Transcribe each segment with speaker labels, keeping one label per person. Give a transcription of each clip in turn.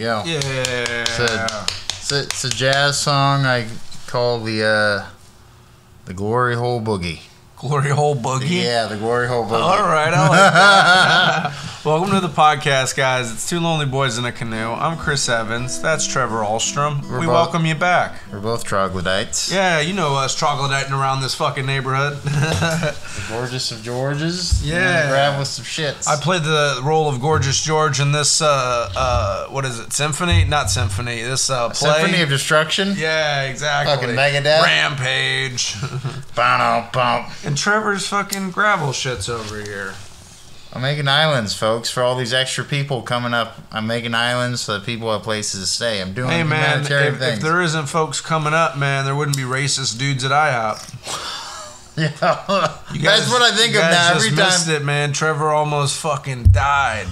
Speaker 1: go.
Speaker 2: Yeah.
Speaker 1: It's a jazz song I call the Glory Hole Boogie.
Speaker 2: Glory Hole Boogie?
Speaker 1: Yeah, the Glory Hole Boogie.
Speaker 2: All right, I like that. Welcome to the podcast, guys. It's Two Lonely Boys in a Canoe. I'm Chris Evans. That's Trevor Alstrom. We welcome you back.
Speaker 1: We're both troglodytes.
Speaker 2: Yeah, you know us troglodyting around this fucking neighborhood.
Speaker 1: The Gorgeous of Georges.
Speaker 2: Yeah.
Speaker 1: Grab with some shits.
Speaker 2: I played the role of Gorgeous George in this, what is it, symphony? Not symphony, this play.
Speaker 1: Symphony of Destruction?
Speaker 2: Yeah, exactly.
Speaker 1: Fucking Megadeth.
Speaker 2: Rampage.
Speaker 1: Bum.
Speaker 2: And Trevor's fucking gravel shits over here.
Speaker 1: I'm making islands, folks, for all these extra people coming up. I'm making islands so that people have places to stay. I'm doing humanitarian things.
Speaker 2: If there isn't folks coming up, man, there wouldn't be racist dudes at IHOP.
Speaker 1: Yeah, that's what I think of now. Every time.
Speaker 2: Missed it, man. Trevor almost fucking died.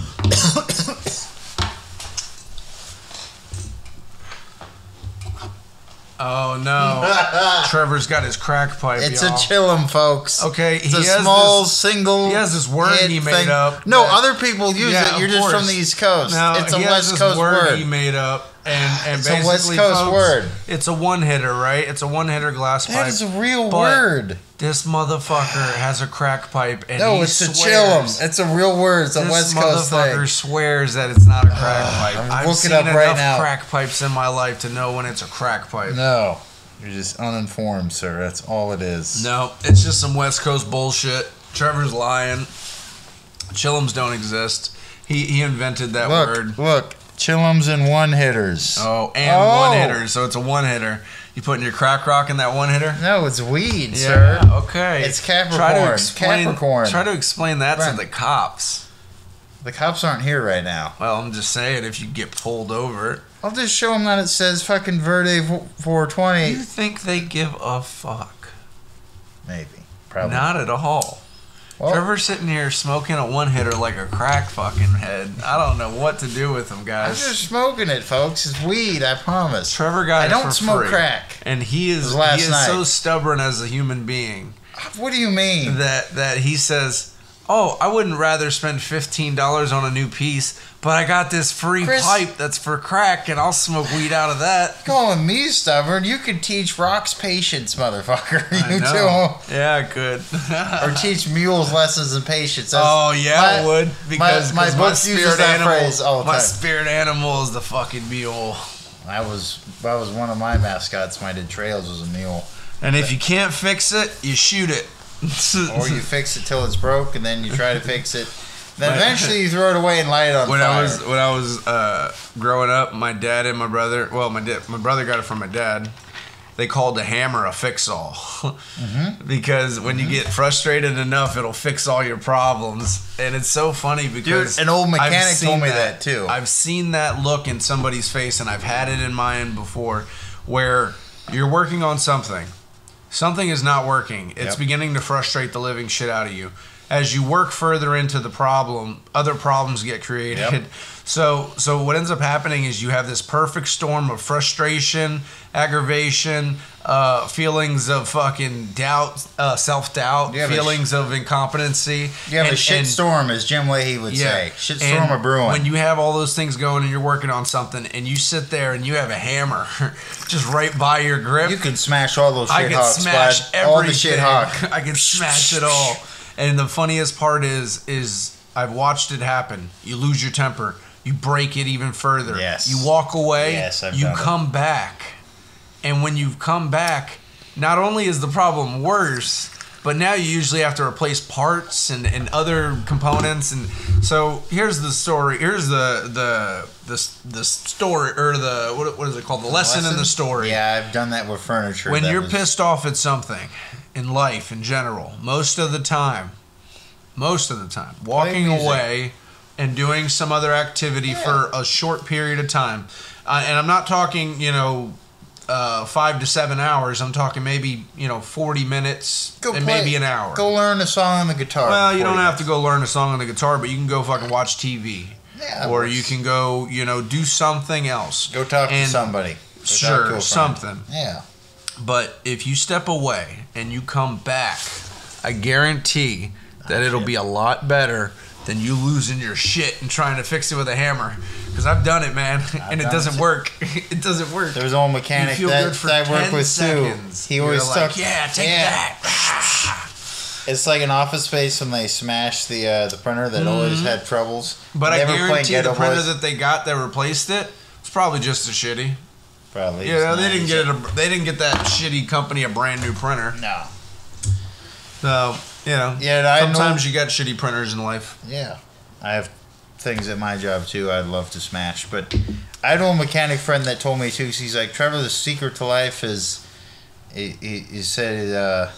Speaker 2: Oh no! Trevor's got his crack pipe.
Speaker 1: It's
Speaker 2: y'all.
Speaker 1: a Chillum, folks.
Speaker 2: Okay,
Speaker 1: it's a small single.
Speaker 2: He has this word he made up.
Speaker 1: No, other people use it. You're just from the East Coast.
Speaker 2: No,
Speaker 1: it's a West Coast word
Speaker 2: he made up, and
Speaker 1: it's
Speaker 2: basically,
Speaker 1: a West Coast
Speaker 2: folks,
Speaker 1: word.
Speaker 2: It's a one hitter, right? It's a one hitter glass pipe.
Speaker 1: That is a real word.
Speaker 2: This motherfucker has a crack pipe, and
Speaker 1: no,
Speaker 2: he
Speaker 1: it's
Speaker 2: swears.
Speaker 1: a Chillum. It's a real word. It's a West Coast thing.
Speaker 2: This motherfucker swears that it's not a crack pipe.
Speaker 1: I've seen enough
Speaker 2: crack pipes in my life to know when it's a crack pipe.
Speaker 1: No. You're just uninformed, sir. That's all it is.
Speaker 2: No, it's just some West Coast bullshit. Trevor's lying. Chillums don't exist. He invented that word.
Speaker 1: Look, Chillums and one hitters.
Speaker 2: Oh, one hitter. So it's a one hitter. You putting your crack rock in that one hitter?
Speaker 1: No, it's weed, sir.
Speaker 2: Okay.
Speaker 1: It's Capricorn.
Speaker 2: Try to explain that to the cops.
Speaker 1: The cops aren't here right now.
Speaker 2: Well, I'm just saying, if you get pulled over.
Speaker 1: I'll just show them that it says fucking Verde 420.
Speaker 2: You think they give a fuck?
Speaker 1: Maybe. Probably.
Speaker 2: Not at all. Well, Trevor's sitting here smoking a one-hitter like a crack fucking head. I don't know what to do with him, guys.
Speaker 1: I'm just smoking it, folks. It's weed, I promise.
Speaker 2: Trevor got it for free.
Speaker 1: I don't smoke crack.
Speaker 2: And he is so stubborn as a human being.
Speaker 1: What do you mean?
Speaker 2: That he says, oh, I wouldn't rather spend $15 on a new piece, but I got this free pipe that's for crack, and I'll smoke weed out of that.
Speaker 1: Calling me stubborn? You could teach rocks patience, motherfucker.
Speaker 2: You too. Yeah, I could.
Speaker 1: Or teach mules lessons in patience.
Speaker 2: I would. Because
Speaker 1: my book uses that phrase all the time.
Speaker 2: My spirit animal is the fucking mule.
Speaker 1: That was one of my mascots when I did trails, was a mule.
Speaker 2: And if you can't fix it, you shoot it.
Speaker 1: Or you fix it till it's broke, and then you try to fix it. Then eventually you throw it away and light it on fire.
Speaker 2: When I was growing up, my dad and my brother, my brother got it from my dad. They called the hammer a fix-all. Because when you get frustrated enough, it'll fix all your problems. And it's so funny because...
Speaker 1: Dude, an old mechanic told me that too.
Speaker 2: I've seen that look in somebody's face, and I've had it in mine before, where you're working on something. Something is not working. It's beginning to frustrate the living shit out of you. As you work further into the problem, other problems get created. So what ends up happening is you have this perfect storm of frustration, aggravation, feelings of fucking doubt, self-doubt, feelings of incompetency.
Speaker 1: You have a shit storm, as Jim Leahy would say. Shit storm of brewing.
Speaker 2: When you have all those things going and you're working on something and you sit there and you have a hammer just right by your grip.
Speaker 1: You can smash all those shit hawks,
Speaker 2: smash everything.
Speaker 1: All the shit hawk.
Speaker 2: I can smash it all. And the funniest part is I've watched it happen. You lose your temper. You break it even further.
Speaker 1: Yes.
Speaker 2: You walk away.
Speaker 1: Yes,
Speaker 2: you come back. And when you've come back, not only is the problem worse, but now you usually have to replace parts and other components. And so here's the story. Here's the story, or what is it called? The lesson in the story.
Speaker 1: Yeah, I've done that with furniture.
Speaker 2: When you're pissed off at something in life in general, most of the time, walking away and doing some other activity for a short period of time, and I'm not talking 5 to 7 hours. I'm talking maybe 40 minutes maybe an hour.
Speaker 1: Go learn a song on the guitar.
Speaker 2: Well, you don't have to go learn a song on the guitar, but you can go fucking watch TV.
Speaker 1: Yeah,
Speaker 2: or you can go do something else.
Speaker 1: Go talk to somebody.
Speaker 2: Sure, something.
Speaker 1: Yeah.
Speaker 2: But if you step away and you come back, I guarantee that it'll be a lot better than you losing your shit and trying to fix it with a hammer. Because I've done it, man, and it doesn't work. It doesn't work.
Speaker 1: There was an old mechanic that I worked with
Speaker 2: seconds.
Speaker 1: too. He always
Speaker 2: like, yeah, take that.
Speaker 1: It's like an Office Space when they smashed the printer that always had troubles.
Speaker 2: But I guarantee the printer that they got that replaced it was probably just as shitty.
Speaker 1: Probably.
Speaker 2: Yeah, they didn't get that shitty company a brand new printer.
Speaker 1: No.
Speaker 2: So, sometimes you got shitty printers in life.
Speaker 1: Yeah. I have things at my job too I'd love to smash. But I had an old mechanic friend that told me too, he's like, Trevor, the secret to life is, he said,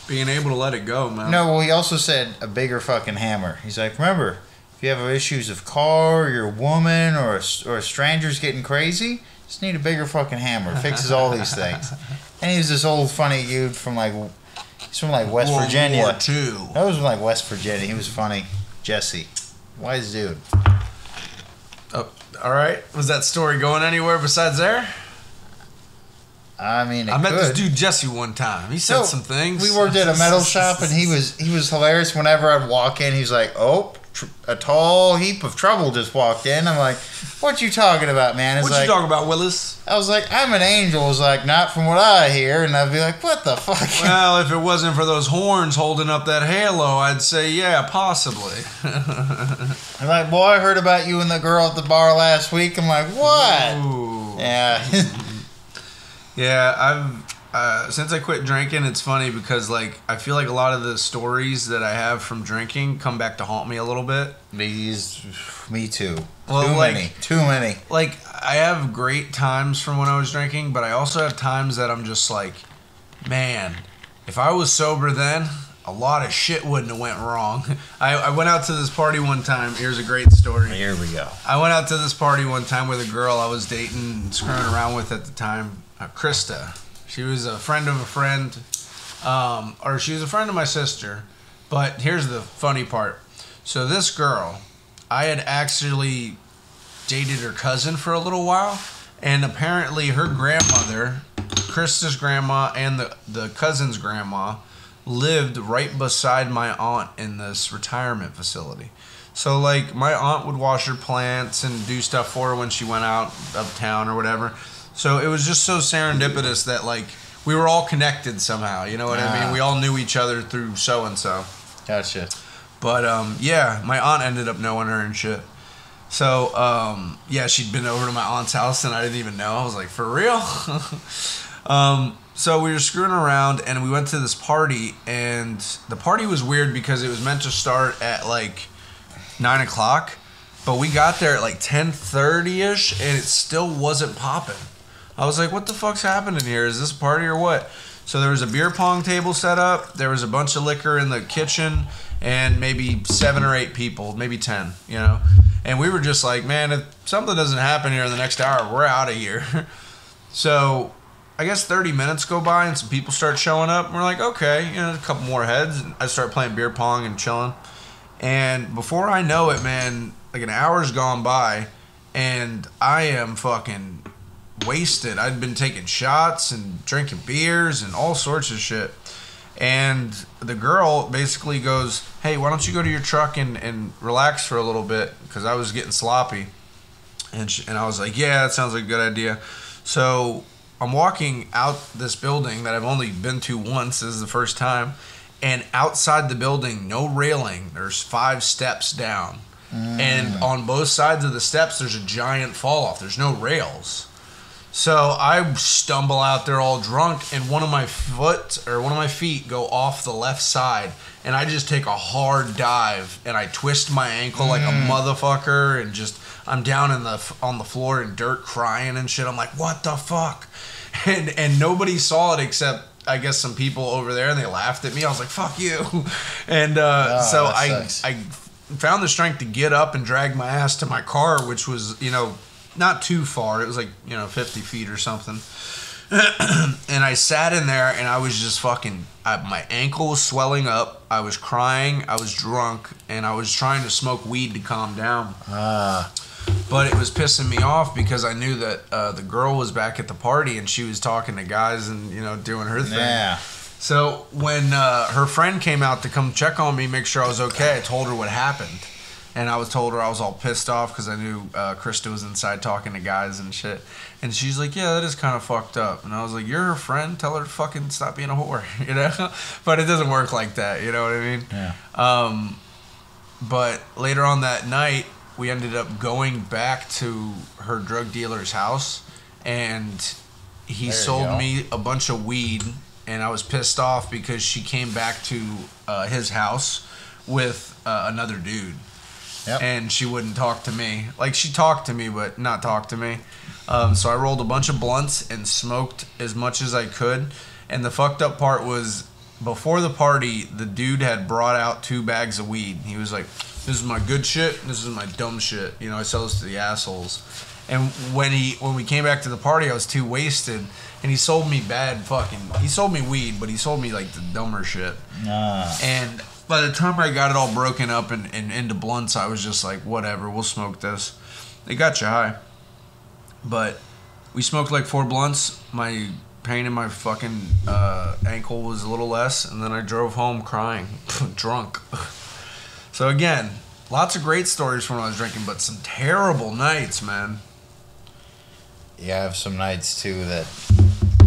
Speaker 2: being able to let it go, man.
Speaker 1: No, well, he also said a bigger fucking hammer. He's like, remember, if you have issues of car, or your woman, or a stranger's getting crazy, just need a bigger fucking hammer. It fixes all these things. And he's this old funny dude from he's from West Virginia.
Speaker 2: World War II.
Speaker 1: That was from West Virginia. He was funny. Jesse. Wise dude.
Speaker 2: Oh, all right. Was that story going anywhere besides there?
Speaker 1: I mean,
Speaker 2: I met this dude Jesse one time. He said some things.
Speaker 1: We worked at a metal shop, and he was hilarious. Whenever I'd walk in, he was like, "Oh, a tall heap of trouble just walked in." I'm like, "What you talking about, man?"
Speaker 2: What you talking about, Willis?
Speaker 1: I was like, "I'm an angel." I was like, "Not from what I hear," and I'd be like, "What the fuck?"
Speaker 2: Well, if it wasn't for those horns holding up that halo, I'd say, yeah, possibly.
Speaker 1: I'm like, "Boy, I heard about you and the girl at the bar last week." I'm like, "What?"
Speaker 2: Ooh.
Speaker 1: Yeah.
Speaker 2: Yeah, I've since I quit drinking, it's funny because I feel like a lot of the stories that I have from drinking come back to haunt me a little bit.
Speaker 1: Me too.
Speaker 2: Well,
Speaker 1: too many.
Speaker 2: Like, I have great times from when I was drinking, but I also have times that I'm just like, man, if I was sober then, a lot of shit wouldn't have went wrong. I went out to this party one time. Here's a great story.
Speaker 1: Here we go.
Speaker 2: I went out to this party one time with a girl I was dating and screwing around with at the time. Krista. She was a friend of a friend, or she was a friend of my sister. But here's the funny part. So this girl, I had actually dated her cousin for a little while, and apparently her grandmother, Krista's grandma, and the cousin's grandma lived right beside my aunt in this retirement facility. So my aunt would wash her plants and do stuff for her when she went out uptown or whatever. So it was just so serendipitous that we were all connected somehow. You know what I mean? We all knew each other through so and so.
Speaker 1: Gotcha.
Speaker 2: But yeah, my aunt ended up knowing her and shit. So yeah, she'd been over to my aunt's house and I didn't even know. I was like, for real? So we were screwing around and we went to this party, and the party was weird because it was meant to start at 9 o'clock, but we got there at 10:30ish and it still wasn't popping. I was like, what the fuck's happening here? Is this a party or what? So there was a beer pong table set up. There was a bunch of liquor in the kitchen and maybe 7 or 8 people, maybe 10, And we were just like, man, if something doesn't happen here in the next hour, we're out of here. So I guess 30 minutes go by and some people start showing up. And we're like, okay, a couple more heads. And I start playing beer pong and chilling. And before I know it, man, an hour's gone by and I am fucking wasted. I'd been taking shots and drinking beers and all sorts of shit. And the girl basically goes, hey, why don't you go to your truck and relax for a little bit? Because I was getting sloppy. And I was like, yeah, that sounds like a good idea. So I'm walking out this building that I've only been to once. This is the first time. And outside the building, no railing. There's 5 steps down. And on both sides of the steps, there's a giant fall off. There's no rails. So I stumble out there all drunk, and one of my feet go off the left side, and I just take a hard dive, and I twist my ankle like a motherfucker, and I'm down on the floor in dirt crying and shit. I'm like, what the fuck? And nobody saw it except I guess some people over there, and they laughed at me. I was like, fuck you. And so I found the strength to get up and drag my ass to my car, which was, not too far. It was 50 feet or something. And I sat in there and I was just my ankle was swelling up. I was crying. I was drunk. And I was trying to smoke weed to calm down. But it was pissing me off because I knew that the girl was back at the party and she was talking to guys and, doing her thing.
Speaker 1: Yeah.
Speaker 2: So when her friend came out to come check on me, make sure I was okay, I told her what happened. And I was told her I was all pissed off because I knew Krista was inside talking to guys and shit. And she's like, yeah, that is kind of fucked up. And I was like, you're her friend. Tell her to fucking stop being a whore, you know? But it doesn't work like that, you know what I mean?
Speaker 1: Yeah.
Speaker 2: But later on that night, we ended up going back to her drug dealer's house. And he sold me a bunch of weed. And I was pissed off because she came back to his house with another dude.
Speaker 1: Yep.
Speaker 2: And she wouldn't talk to me. Like, she talked to me, but not talk to me. So I rolled a bunch of blunts and smoked as much as I could. And the fucked up part was, before the party, the dude had brought out 2 bags of weed. He was like, this is my good shit, this is my dumb shit. You know, I sell this to the assholes. And when we came back to the party, I was too wasted. And he sold me he sold me weed, but he sold me, like, the dumber shit. And by the time I got it all broken up and into blunts, I was just like, whatever, we'll smoke this. It got you high. But we smoked like 4 blunts. My pain in my fucking ankle was a little less. And then I drove home crying, drunk. So again, lots of great stories from when I was drinking, but some terrible nights, man.
Speaker 1: Yeah, I have some nights too that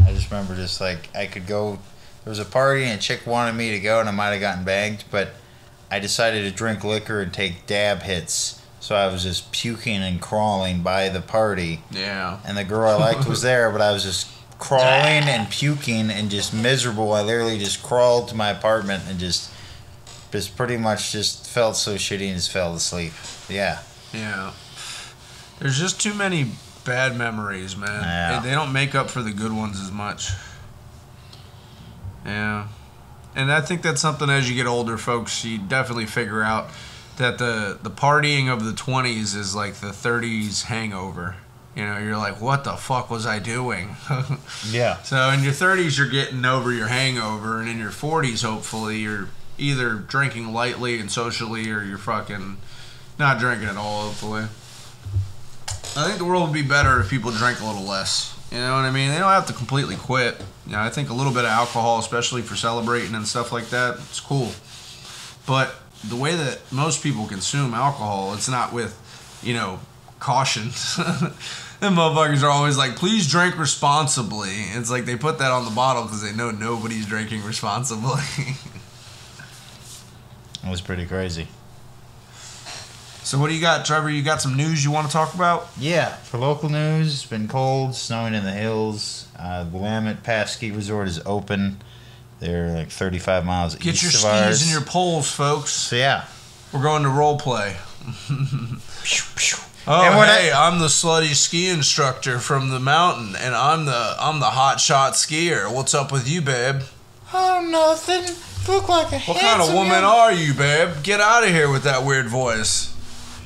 Speaker 1: I just remember just like I could go. There was a party and a chick wanted me to go and I might have gotten bagged, but I decided to drink liquor and take dab hits. So I was just puking and crawling by the party.
Speaker 2: Yeah.
Speaker 1: And the girl I liked was there, but I was just crawling and puking and just miserable. I literally just crawled to my apartment and just pretty much just felt so shitty and just fell asleep. Yeah.
Speaker 2: Yeah. There's just too many bad memories, man.
Speaker 1: Yeah.
Speaker 2: They don't make up for the good ones as much. Yeah. And I think that's something as you get older, folks, you definitely figure out that the partying of the 20s is like the 30s hangover. You know, you're like, what the fuck was I doing?
Speaker 1: Yeah.
Speaker 2: So in your 30s, you're getting over your hangover, and in your 40s, hopefully, you're either drinking lightly and socially, or you're fucking not drinking at all, hopefully. I think the world would be better if people drank a little less. You know what I mean? They don't have to completely quit. You know, I think a little bit of alcohol, especially for celebrating and stuff like that, it's cool. But the way that most people consume alcohol, it's not with, you know, caution. Them motherfuckers are always like, please drink responsibly. It's like they put that on the bottle because they know nobody's drinking responsibly.
Speaker 1: It was pretty crazy.
Speaker 2: So what do you got, Trevor? You got some news you want to talk about?
Speaker 1: Yeah, for local news, it's been cold, snowing in the hills. The Willamette Pass Ski Resort is open. They're like 35 miles
Speaker 2: Get
Speaker 1: east
Speaker 2: your
Speaker 1: of
Speaker 2: skis
Speaker 1: ours.
Speaker 2: and your poles, folks.
Speaker 1: So yeah.
Speaker 2: We're going to role play. Oh,
Speaker 1: And
Speaker 2: hey, I'm the slutty ski instructor from the mountain, and I'm the hot shot skier. What's up with you, babe?
Speaker 1: Oh, nothing. You look like a
Speaker 2: What kind of woman are you, babe? Get out of here with that weird voice.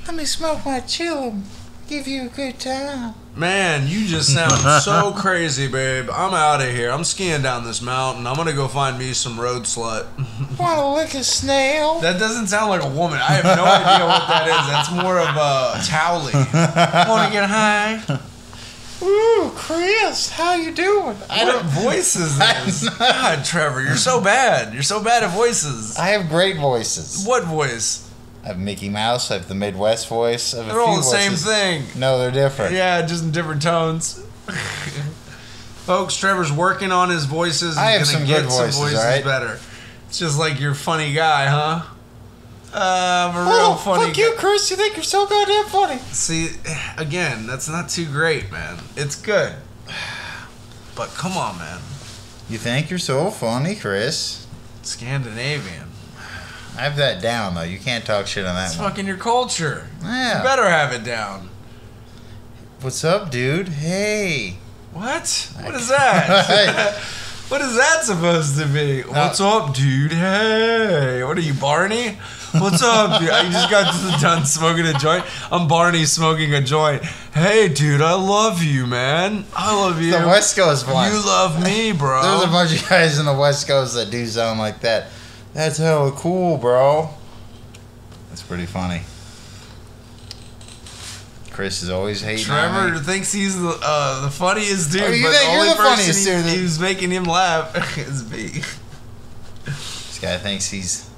Speaker 1: Let me smoke my Chillum. Give you a good time.
Speaker 2: Man, you just sound so crazy, babe. I'm out of here. I'm skiing down this mountain. I'm gonna go find me some road slut.
Speaker 1: Wanna lick a snail?
Speaker 2: That doesn't sound like a woman. I have no idea what that is. That's more of a towelly. Wanna get high?
Speaker 1: Ooh, Chris, how you doing?
Speaker 2: What voice is this? God, Trevor, you're so bad. You're so bad at voices.
Speaker 1: I have great voices.
Speaker 2: What voice?
Speaker 1: I have Mickey Mouse. I have the Midwest voice. I have
Speaker 2: They're all the same thing.
Speaker 1: No, they're different.
Speaker 2: Yeah, just in different tones. Folks, Trevor's working on his voices.
Speaker 1: I have some good voices, all right?
Speaker 2: Better. It's just like you're a funny guy, huh? I'm a real funny
Speaker 1: fuck you, Chris. You think you're so goddamn funny.
Speaker 2: See, again, that's not too great, man. It's good. But come on, man.
Speaker 1: You think you're so funny, Chris?
Speaker 2: Scandinavian.
Speaker 1: I have that down, though. You can't talk shit on that
Speaker 2: It's
Speaker 1: one.
Speaker 2: fucking your culture.
Speaker 1: Yeah.
Speaker 2: You better have it down.
Speaker 1: What's up, dude? Hey.
Speaker 2: What? What is that? What is that supposed to be? What's up, dude? Hey. What are you, Barney? What's up, dude? I just got done smoking a joint. I'm Barney smoking a joint. Hey, dude, I love you, man. I love you.
Speaker 1: The West Coast one.
Speaker 2: You love me, bro.
Speaker 1: There's a bunch of guys in the West Coast that do sound like that. That's hella cool, bro. That's pretty funny. Chris is always hating on
Speaker 2: Trevor
Speaker 1: me.
Speaker 2: thinks he's the funniest dude,
Speaker 1: Oh, you
Speaker 2: but
Speaker 1: think
Speaker 2: the
Speaker 1: you're
Speaker 2: only
Speaker 1: the funniest
Speaker 2: person
Speaker 1: dude?
Speaker 2: who's making him laugh is me.
Speaker 1: This guy thinks he's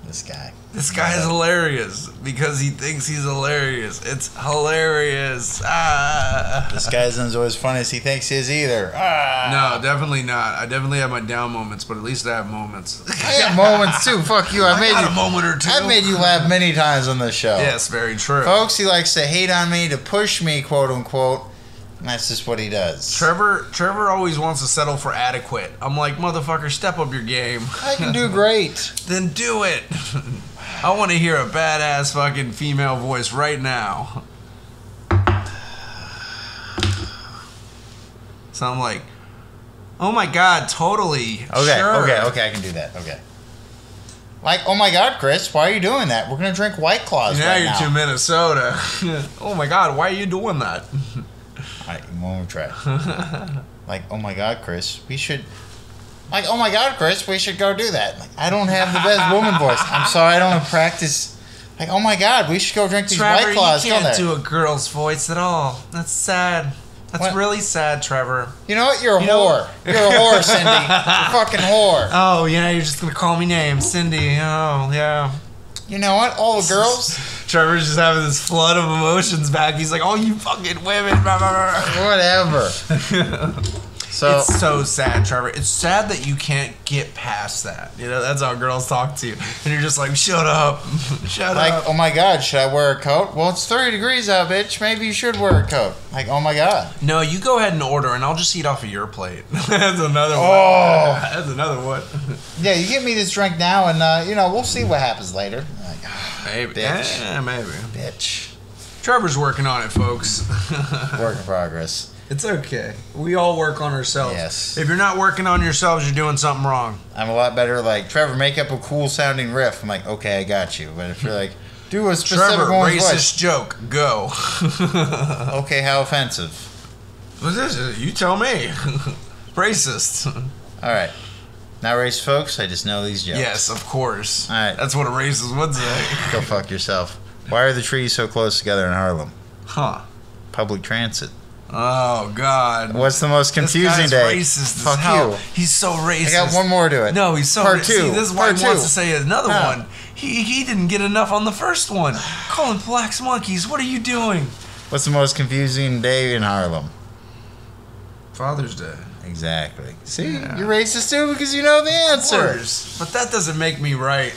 Speaker 1: This guy.
Speaker 2: This guy is hilarious because he thinks he's hilarious. It's hilarious. Ah.
Speaker 1: This guy isn't always funny as he thinks he is either. Ah.
Speaker 2: No, definitely not. I definitely have my down moments, but at least I have moments.
Speaker 1: I have moments too. Fuck you. I made
Speaker 2: got
Speaker 1: you
Speaker 2: a moment or two.
Speaker 1: I've made you laugh many times on this show.
Speaker 2: Yes, very true.
Speaker 1: Folks, he likes to hate on me, to push me, quote unquote. And that's just what he does.
Speaker 2: Trevor always wants to settle for adequate. I'm like, motherfucker, step up your game.
Speaker 1: I can do great.
Speaker 2: Then do it. I want to hear a badass fucking female voice right now. So I'm like, oh my god, totally.
Speaker 1: Okay,
Speaker 2: sure.
Speaker 1: okay, I can do that. Okay. Like, oh my god, Chris, why are you doing that? We're gonna drink White Claws
Speaker 2: now
Speaker 1: right
Speaker 2: you're
Speaker 1: now.
Speaker 2: to Minnesota. Oh my god, why are you doing that?
Speaker 1: Alright, one more try. Like, oh my god, Chris, we should... Like, oh my god, Chris, we should go do that. Like, I don't have the best woman voice. I'm sorry, I don't have practice. Like, oh my god, we should go drink these White Claws.
Speaker 2: You can't do a girl's voice at all. That's sad. That's really sad, Trevor.
Speaker 1: You know what? You're a whore. You're a whore, Cindy. You're a fucking whore.
Speaker 2: Oh, yeah, you're just going to call me names. Cindy. Oh, yeah.
Speaker 1: You know what? All the girls...
Speaker 2: Trevor's just having this flood of emotions back. He's like, oh, you fucking women.
Speaker 1: Whatever. So
Speaker 2: it's so sad, Trevor. It's sad that you can't get past that. You know, that's how girls talk to you. And you're just like, shut up. Shut
Speaker 1: like,
Speaker 2: up.
Speaker 1: oh my god, should I wear a coat? Well, it's 30 degrees out, bitch. Maybe you should wear a coat. Like, oh my god.
Speaker 2: No, you go ahead and order, and I'll just eat off of your plate. That's another one.
Speaker 1: Oh.
Speaker 2: That's another one.
Speaker 1: Yeah, you get me this drink now, and, you know, we'll see what happens later. Like,
Speaker 2: maybe.
Speaker 1: Bitch.
Speaker 2: Yeah, maybe.
Speaker 1: Bitch.
Speaker 2: Trevor's working on it, folks.
Speaker 1: Work in progress.
Speaker 2: It's okay. We all work on ourselves.
Speaker 1: Yes.
Speaker 2: If you're not working on yourselves, you're doing something wrong.
Speaker 1: I'm a lot better, like, Trevor, make up a cool sounding riff. I'm like, okay, I got you. But if you're like, do a specific
Speaker 2: Trevor,
Speaker 1: one's
Speaker 2: racist
Speaker 1: voice.
Speaker 2: joke. Go.
Speaker 1: Okay, how offensive?
Speaker 2: What is it? You tell me. Racist.
Speaker 1: All right. Not racist, folks. I just know these jokes.
Speaker 2: Yes, of course.
Speaker 1: All right.
Speaker 2: That's what a racist would say.
Speaker 1: Go fuck yourself. Why are the trees so close together in Harlem?
Speaker 2: Huh.
Speaker 1: Public transit.
Speaker 2: Oh, God.
Speaker 1: What's the most confusing
Speaker 2: this
Speaker 1: day?
Speaker 2: guy's racist
Speaker 1: Fuck
Speaker 2: as hell.
Speaker 1: you.
Speaker 2: He's so racist.
Speaker 1: I got one more to it.
Speaker 2: No, he's so
Speaker 1: Part
Speaker 2: racist.
Speaker 1: two.
Speaker 2: See, this is why
Speaker 1: Part
Speaker 2: he
Speaker 1: two.
Speaker 2: wants to say another
Speaker 1: No.
Speaker 2: one. He didn't get enough on the first one. Calling blacks monkeys. What are you doing?
Speaker 1: What's the most confusing day in Harlem?
Speaker 2: Father's Day.
Speaker 1: Exactly. See,
Speaker 2: Yeah.
Speaker 1: you're racist too because you know the answer.
Speaker 2: Of course. But that doesn't make me right.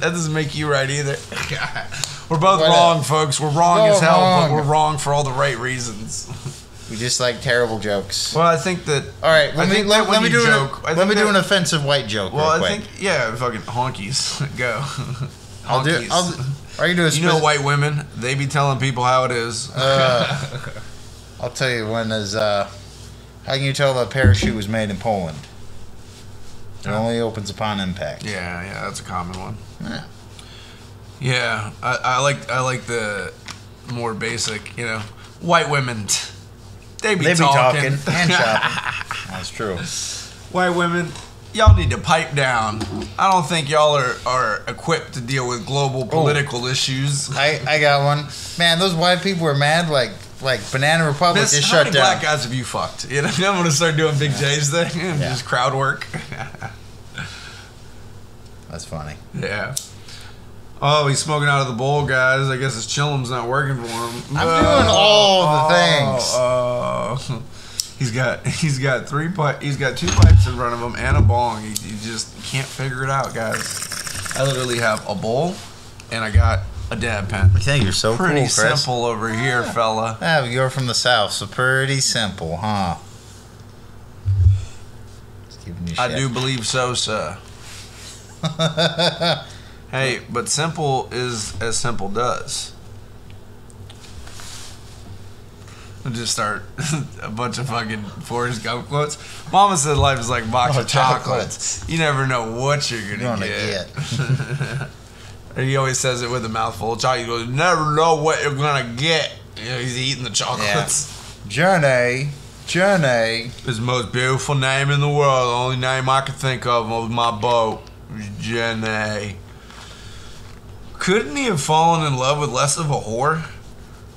Speaker 2: That doesn't make you right either. We're both
Speaker 1: What
Speaker 2: wrong, folks. We're wrong
Speaker 1: We're
Speaker 2: as hell,
Speaker 1: wrong.
Speaker 2: but we're wrong for all the right reasons.
Speaker 1: We just like terrible jokes.
Speaker 2: Well, I think that.
Speaker 1: All right, let me
Speaker 2: think that
Speaker 1: let
Speaker 2: when
Speaker 1: me
Speaker 2: you
Speaker 1: do
Speaker 2: joke, I
Speaker 1: let
Speaker 2: think
Speaker 1: me do
Speaker 2: that-
Speaker 1: an offensive white joke.
Speaker 2: Well,
Speaker 1: real
Speaker 2: I
Speaker 1: quick.
Speaker 2: think fucking honkies. Go.
Speaker 1: I'll do.
Speaker 2: Honkies.
Speaker 1: Are you doing?
Speaker 2: You know, white women, they be telling people how it is.
Speaker 1: I'll tell you one is. How can you tell a parachute was made in Poland? It only opens upon impact.
Speaker 2: Yeah, that's a common one.
Speaker 1: Yeah.
Speaker 2: Yeah, I like the more basic, you know, white women. They be talking.
Speaker 1: and shopping. That's true.
Speaker 2: White women, y'all need to pipe down. I don't think y'all are equipped to deal with global political issues.
Speaker 1: I got one. Man, those white people were mad like Banana Republic
Speaker 2: Miss,
Speaker 1: is
Speaker 2: how
Speaker 1: shut
Speaker 2: many
Speaker 1: down.
Speaker 2: black guys have you fucked? You know, I'm gonna start doing Big J's thing and
Speaker 1: Yeah.
Speaker 2: just crowd work.
Speaker 1: That's funny.
Speaker 2: Yeah. Oh, he's smoking out of the bowl, guys. I guess his Chillum's not working for him.
Speaker 1: I'm doing all the things.
Speaker 2: Oh. He's got two pipes in front of him and a bong. He just can't figure it out, guys. I literally have a bowl and I got a dab pen.
Speaker 1: I think you're so
Speaker 2: Pretty
Speaker 1: cool, Chris.
Speaker 2: simple over here, fella.
Speaker 1: Yeah, you're from the South, so pretty simple, huh? Just giving you
Speaker 2: I
Speaker 1: shit.
Speaker 2: do believe so, sir. Hey, but simple is as simple does. I'll just start a bunch of fucking Forrest Gump quotes. Mama said life is like a box of chocolates. You never know what you're gonna get. And he always says it with a mouthful of chocolate. He goes, never know what you're gonna get. You know, he's eating the chocolates.
Speaker 1: Journey.
Speaker 2: It's the most beautiful name in the world. The only name I can think of was my boat. Jenny. Couldn't he have fallen in love with less of a whore?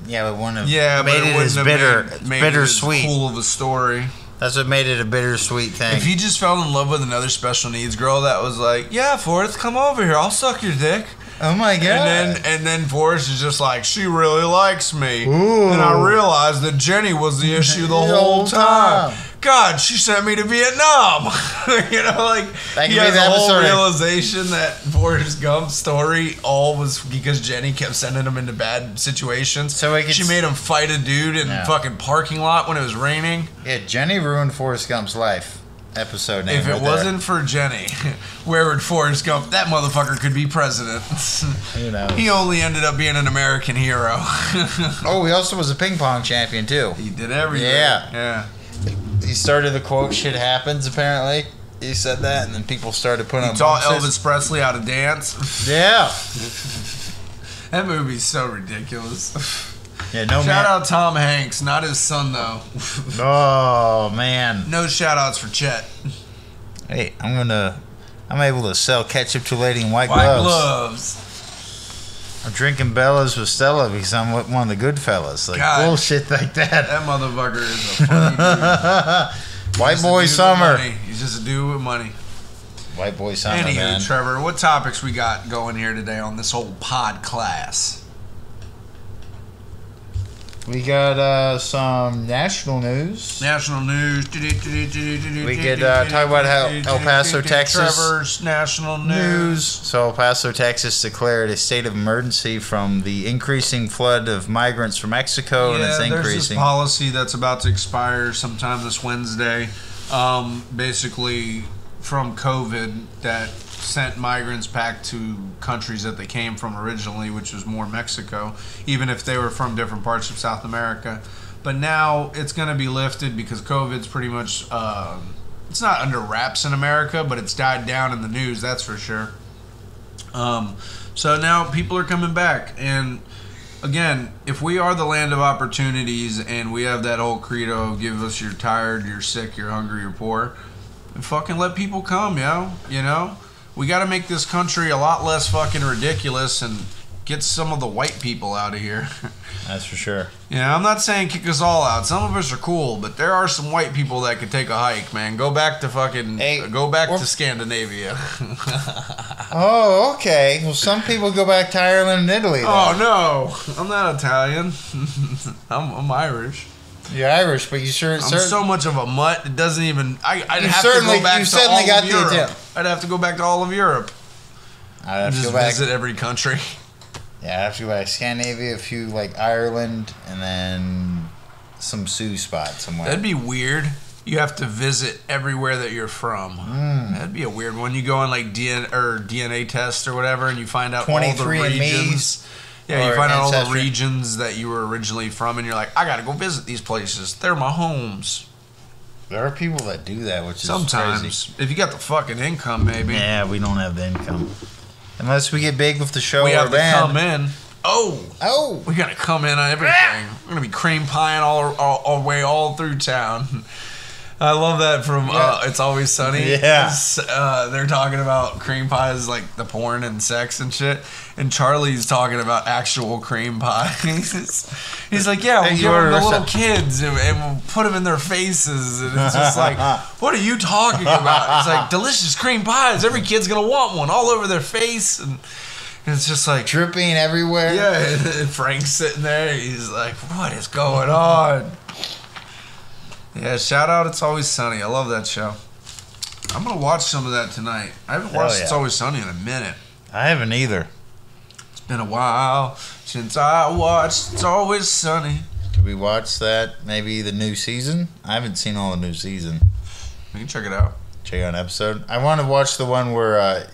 Speaker 1: Yeah, but wouldn't have
Speaker 2: Yeah,
Speaker 1: made
Speaker 2: but
Speaker 1: it
Speaker 2: wouldn't
Speaker 1: as
Speaker 2: have
Speaker 1: bitter,
Speaker 2: made it as
Speaker 1: bittersweet.
Speaker 2: cool of a story.
Speaker 1: That's what made it a bittersweet thing.
Speaker 2: If he just fell in love with another special needs girl that was like, yeah, Forrest, come over here. I'll suck your dick.
Speaker 1: Oh my god!
Speaker 2: And then Forrest is just like, she really likes me.
Speaker 1: Ooh.
Speaker 2: And I realized that Jenny was the issue the whole time. God, she sent me to Vietnam. You know, like he has a whole realization that Forrest Gump's story all was because Jenny kept sending him into bad situations. So she made him fight a dude in the fucking parking lot when it was raining.
Speaker 1: Yeah, Jenny ruined Forrest Gump's life. Episode name.
Speaker 2: If it wasn't for Jenny, where would Forrest Gump? That motherfucker could be president.
Speaker 1: Who knows?
Speaker 2: He only ended up being an American hero.
Speaker 1: Oh, he also was a ping pong champion too.
Speaker 2: He did everything.
Speaker 1: Yeah. He started the quote, "Shit happens." Apparently, he said that, and then people started putting. He
Speaker 2: taught Elvis Presley how to dance.
Speaker 1: Yeah.
Speaker 2: That movie's so ridiculous.
Speaker 1: Yeah, no.
Speaker 2: Shout out Tom Hanks, not his son though.
Speaker 1: Oh man.
Speaker 2: No shout outs for Chet.
Speaker 1: Hey, I'm able to sell ketchup to a lady in white gloves. I'm drinking Bellas with Stella because I'm one of the good fellas. Like God, bullshit like that.
Speaker 2: That motherfucker is a funny dude.
Speaker 1: White boy summer.
Speaker 2: He's just a dude with money.
Speaker 1: White boy summer.
Speaker 2: Anywho,
Speaker 1: man.
Speaker 2: Trevor, what topics we got going here today on this whole pod class?
Speaker 1: We got some national news.
Speaker 2: National news.
Speaker 1: We could talk about how El Paso, Texas.
Speaker 2: Trevor's national news.
Speaker 1: So El Paso, Texas declared a state of emergency from the increasing flood of migrants from Mexico, and it's increasing.
Speaker 2: There's this policy that's about to expire sometime this Wednesday. Basically, from COVID, that sent migrants back to countries that they came from originally, which was more Mexico, even if they were from different parts of South America. But now it's going to be lifted because COVID's pretty much, it's not under wraps in America, but it's died down in the news, that's for sure. So now people are coming back. And again, if we are the land of opportunities and we have that whole credo of give us you're tired, you're sick, you're hungry, you're poor, and fucking let people come, you know? We got to make this country a lot less fucking ridiculous and get some of the white people out of here.
Speaker 1: That's for sure.
Speaker 2: Yeah, I'm not saying kick us all out. Some of us are cool, but there are some white people that could take a hike, man. Go back to fucking, go back to Scandinavia.
Speaker 1: Oh, okay. Well, some people go back to Ireland and Italy, though.
Speaker 2: Oh, no. I'm not Italian. I'm Irish.
Speaker 1: You're Irish, but you sure...
Speaker 2: I'm so much of a mutt, it doesn't even... I'd have to go back to all of Europe. I'd have to go back to all of Europe.
Speaker 1: I'd have
Speaker 2: to go back. Visit every country.
Speaker 1: Yeah, I'd have to go back to Scandinavia, a few, like, Ireland, and then some Sioux spot somewhere.
Speaker 2: That'd be weird. You have to visit everywhere that you're from. That'd be a weird one. You go on, like, DNA test or whatever, and you find out all the regions... Yeah, you find out all the regions that you were originally from, and you're like, I gotta go visit these places. They're my homes.
Speaker 1: There are people that do that, which is
Speaker 2: sometimes
Speaker 1: crazy.
Speaker 2: If you got the fucking income, maybe.
Speaker 1: Yeah, we don't have the income. Unless we get big with the show
Speaker 2: we
Speaker 1: or
Speaker 2: have
Speaker 1: band.
Speaker 2: To come in. Oh, we gotta come in on everything. We're gonna be cream pieing all way all through town. I love that from It's Always Sunny.
Speaker 1: Yeah.
Speaker 2: They're talking about cream pies, like the porn and sex and shit. And Charlie's talking about actual cream pies. He's like, yeah, we'll give them to little kids and we'll put them in their faces. And it's just like, what are you talking about? It's like, delicious cream pies. Every kid's going to want one all over their face. And it's just like...
Speaker 1: dripping everywhere.
Speaker 2: Yeah, and Frank's sitting there. He's like, what is going on? Yeah, shout out It's Always Sunny. I love that show. I'm going to watch some of that tonight. I haven't watched It's Always Sunny in a minute.
Speaker 1: I haven't either.
Speaker 2: It's been a while since I watched It's Always Sunny.
Speaker 1: Did we watch that, maybe the new season? I haven't seen all the new season.
Speaker 2: We can check it out.
Speaker 1: Check out an episode. I want to watch the one where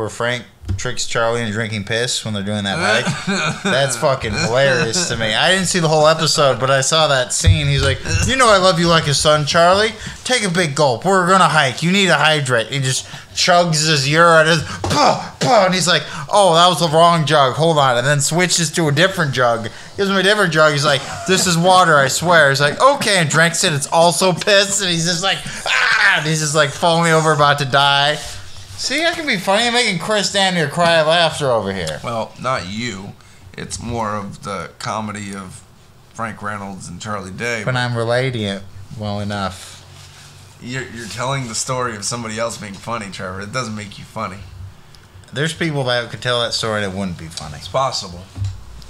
Speaker 1: Frank tricks Charlie into drinking piss when they're doing that hike. That's fucking hilarious to me. I didn't see the whole episode, but I saw that scene. He's like, you know I love you like a son, Charlie. Take a big gulp. We're going to hike. You need to hydrate. He just chugs his urine and he's like, oh, that was the wrong jug. Hold on. And then switches to a different jug. Gives him a different jug. He's like, this is water, I swear. He's like, okay, and drinks it. It's also piss. And he's just like, ah! And he's just like falling over about to die. See, I can be funny. I'm making Chris down here cry of laughter over here.
Speaker 2: Well, not you. It's more of the comedy of Frank Reynolds and Charlie Day.
Speaker 1: But I'm relating it Well, enough.
Speaker 2: You're telling the story of somebody else being funny, Trevor. It doesn't make you funny.
Speaker 1: There's people that could tell that story that wouldn't be funny.
Speaker 2: It's possible.